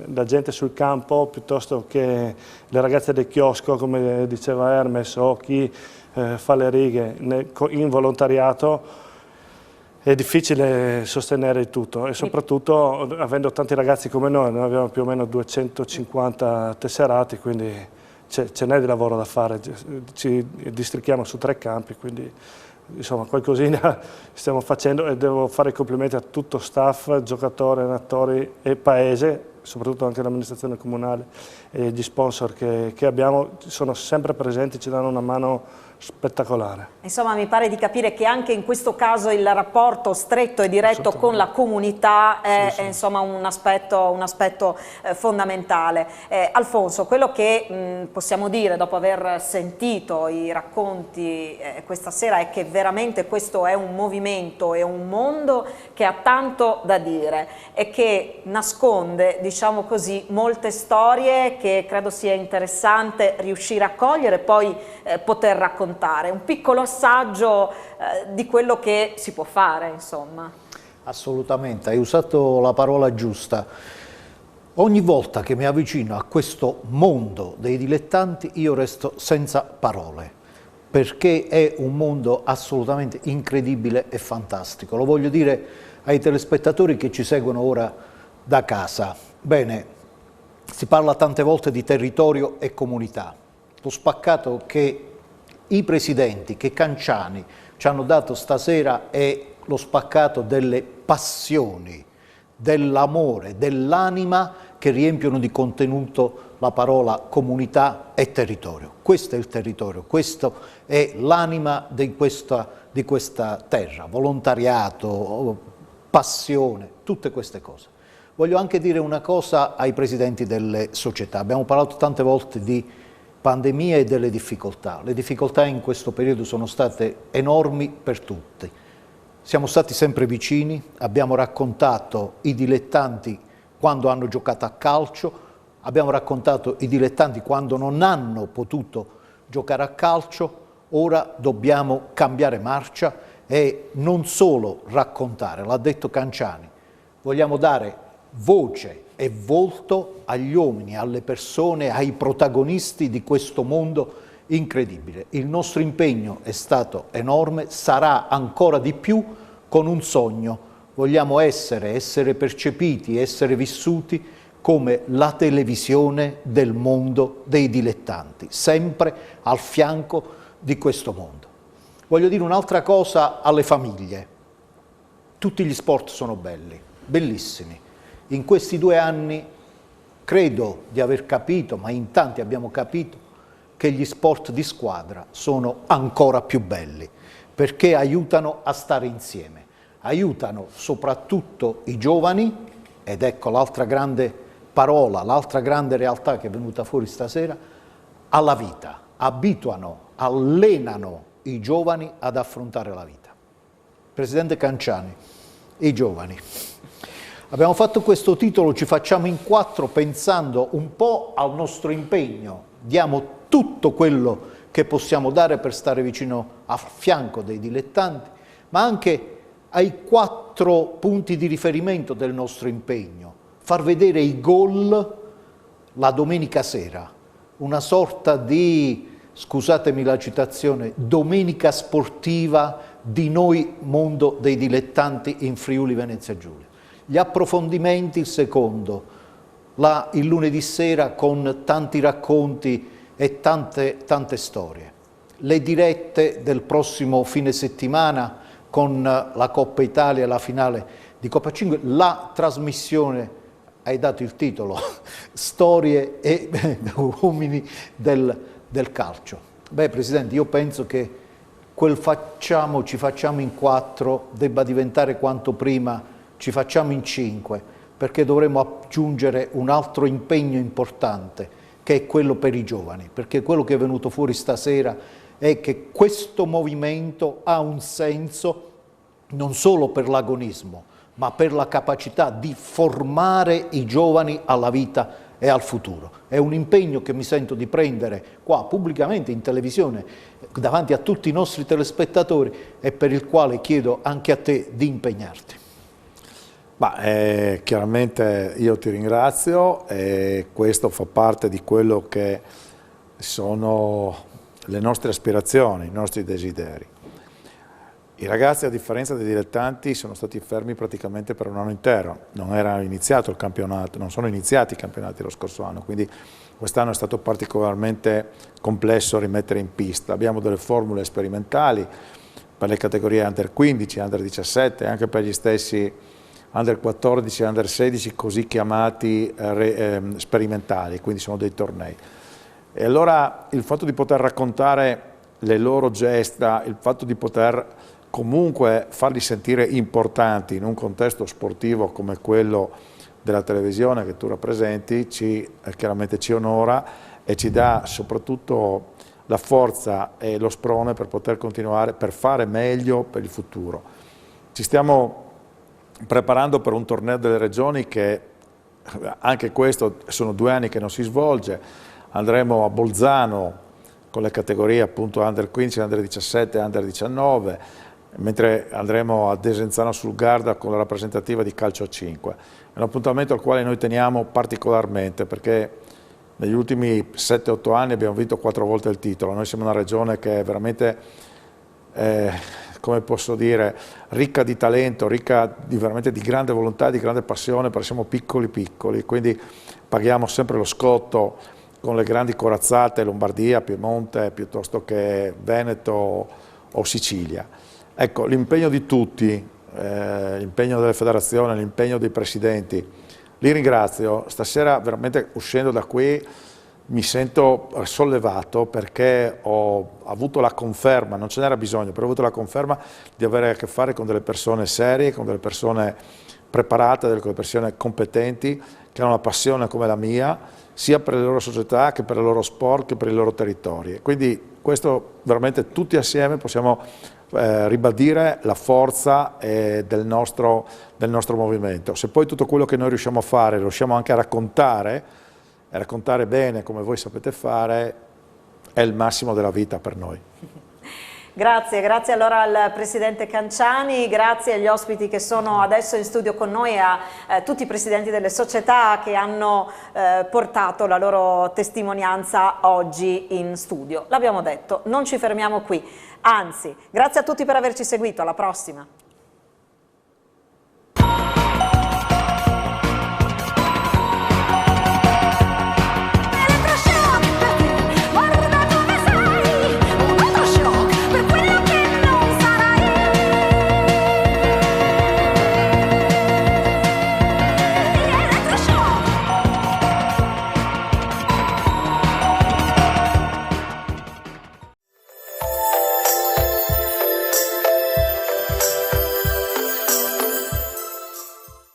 Speaker 13: la gente sul campo piuttosto che le ragazze del chiosco, come diceva Hermes, o chi fa le righe in volontariato, è difficile sostenere il tutto, e soprattutto avendo tanti ragazzi come noi abbiamo più o meno 250 tesserati, quindi ce n'è di lavoro da fare, ci districhiamo su 3 campi, quindi insomma qualcosina stiamo facendo, e devo fare i complimenti a tutto staff, giocatori, allenatori e paese, soprattutto anche l'amministrazione comunale e gli sponsor che abbiamo, sono sempre presenti, ci danno una mano spettacolare.
Speaker 1: Insomma, mi pare di capire che anche in questo caso il rapporto stretto e diretto con la comunità è insomma un aspetto fondamentale. Alfonso, quello che possiamo dire dopo aver sentito i racconti questa sera è che veramente questo è un movimento, è un mondo che ha tanto da dire e che nasconde, diciamo così, molte storie che credo sia interessante riuscire a cogliere e poi poter raccontare. Un piccolo assaggio di quello che si può fare, insomma.
Speaker 14: Assolutamente, hai usato la parola giusta. Ogni volta che mi avvicino a questo mondo dei dilettanti io resto senza parole, perché è un mondo assolutamente incredibile e fantastico. Lo voglio dire ai telespettatori che ci seguono ora da casa. Bene, si parla tante volte di territorio e comunità. Lo spaccato che i presidenti, che Canciani ci hanno dato stasera è lo spaccato delle passioni, dell'amore, dell'anima che riempiono di contenuto la parola comunità e territorio. Questo è il territorio, questo è l'anima di questa terra, volontariato, passione, tutte queste cose. Voglio anche dire una cosa ai presidenti delle società. Abbiamo parlato tante volte di pandemia e delle difficoltà. Le difficoltà in questo periodo sono state enormi per tutti. Siamo stati sempre vicini, abbiamo raccontato i dilettanti quando hanno giocato a calcio, abbiamo raccontato i dilettanti quando non hanno potuto giocare a calcio. Ora dobbiamo cambiare marcia e non solo raccontare, l'ha detto Canciani, vogliamo dare voce e volto agli uomini, alle persone, ai protagonisti di questo mondo incredibile. Il nostro impegno è stato enorme, sarà ancora di più con un sogno. Vogliamo essere percepiti, essere vissuti come la televisione del mondo dei dilettanti, sempre al fianco di questo mondo. Voglio dire un'altra cosa alle famiglie. Tutti gli sport sono belli, bellissimi. In questi 2 anni credo di aver capito, ma in tanti abbiamo capito, che gli sport di squadra sono ancora più belli, perché aiutano a stare insieme, aiutano soprattutto i giovani, ed ecco l'altra grande parola, l'altra grande realtà che è venuta fuori stasera, alla vita, abituano, allenano i giovani ad affrontare la vita. Presidente Canciani, i giovani. Abbiamo fatto questo titolo, ci facciamo in 4 pensando un po' al nostro impegno, diamo tutto quello che possiamo dare per stare vicino a fianco dei dilettanti, ma anche ai 4 punti di riferimento del nostro impegno. Far vedere i gol la domenica sera, una sorta di, scusatemi la citazione, domenica sportiva di noi mondo dei dilettanti in Friuli Venezia Giulia. Gli approfondimenti il secondo, il lunedì sera con tanti racconti e tante storie. Le dirette del prossimo fine settimana con la Coppa Italia e la finale di Coppa 5, la trasmissione, hai dato il titolo, Storie e uomini del calcio. Beh, Presidente, io penso che quel ci facciamo in 4 debba diventare quanto prima ci facciamo in 5, perché dovremo aggiungere un altro impegno importante, che è quello per i giovani, perché quello che è venuto fuori stasera è che questo movimento ha un senso non solo per l'agonismo, ma per la capacità di formare i giovani alla vita e al futuro. È un impegno che mi sento di prendere qua pubblicamente in televisione davanti a tutti i nostri telespettatori e per il quale chiedo anche a te di impegnarti.
Speaker 2: Chiaramente io ti ringrazio e questo fa parte di quello che sono le nostre aspirazioni, i nostri desideri. I ragazzi, a differenza dei dilettanti, sono stati fermi praticamente per un anno intero, non era iniziato il campionato, non sono iniziati i campionati lo scorso anno, quindi quest'anno è stato particolarmente complesso rimettere in pista. Abbiamo delle formule sperimentali per le categorie under 15, under 17, anche per gli stessi under 14 e under 16 così chiamati sperimentali, quindi sono dei tornei. E allora il fatto di poter raccontare le loro gesta, il fatto di poter comunque farli sentire importanti in un contesto sportivo come quello della televisione che tu rappresenti, chiaramente ci onora e ci dà soprattutto la forza e lo sprone per poter continuare, per fare meglio per il futuro. Ci stiamo preparando per un torneo delle regioni che anche questo sono 2 anni che non si svolge. Andremo a Bolzano con le categorie appunto under 15, under 17 e under 19, mentre andremo a Desenzano sul Garda con la rappresentativa di calcio a 5. È un appuntamento al quale noi teniamo particolarmente perché negli ultimi 7-8 anni abbiamo vinto 4 volte il titolo. Noi siamo una regione che è veramente, come posso dire, ricca di talento, ricca veramente di grande volontà, di grande passione, perché siamo piccoli, quindi paghiamo sempre lo scotto con le grandi corazzate Lombardia, Piemonte, piuttosto che Veneto o Sicilia. Ecco, l'impegno di tutti, l'impegno delle federazioni, l'impegno dei presidenti, li ringrazio. Stasera veramente uscendo da qui mi sento sollevato perché ho avuto la conferma, non ce n'era bisogno, però ho avuto la conferma di avere a che fare con delle persone serie, con delle persone preparate, delle persone competenti, che hanno una passione come la mia, sia per le loro società che per il loro sport che per i loro territori. Quindi questo veramente tutti assieme possiamo ribadire la forza del nostro movimento. Se poi tutto quello che noi riusciamo a fare riusciamo anche a raccontare, e raccontare bene come voi sapete fare, è il massimo della vita per noi.
Speaker 1: Grazie allora al Presidente Canciani, grazie agli ospiti che sono adesso in studio con noi e a tutti i presidenti delle società che hanno portato la loro testimonianza oggi in studio. L'abbiamo detto, non ci fermiamo qui, anzi, grazie a tutti per averci seguito, alla prossima.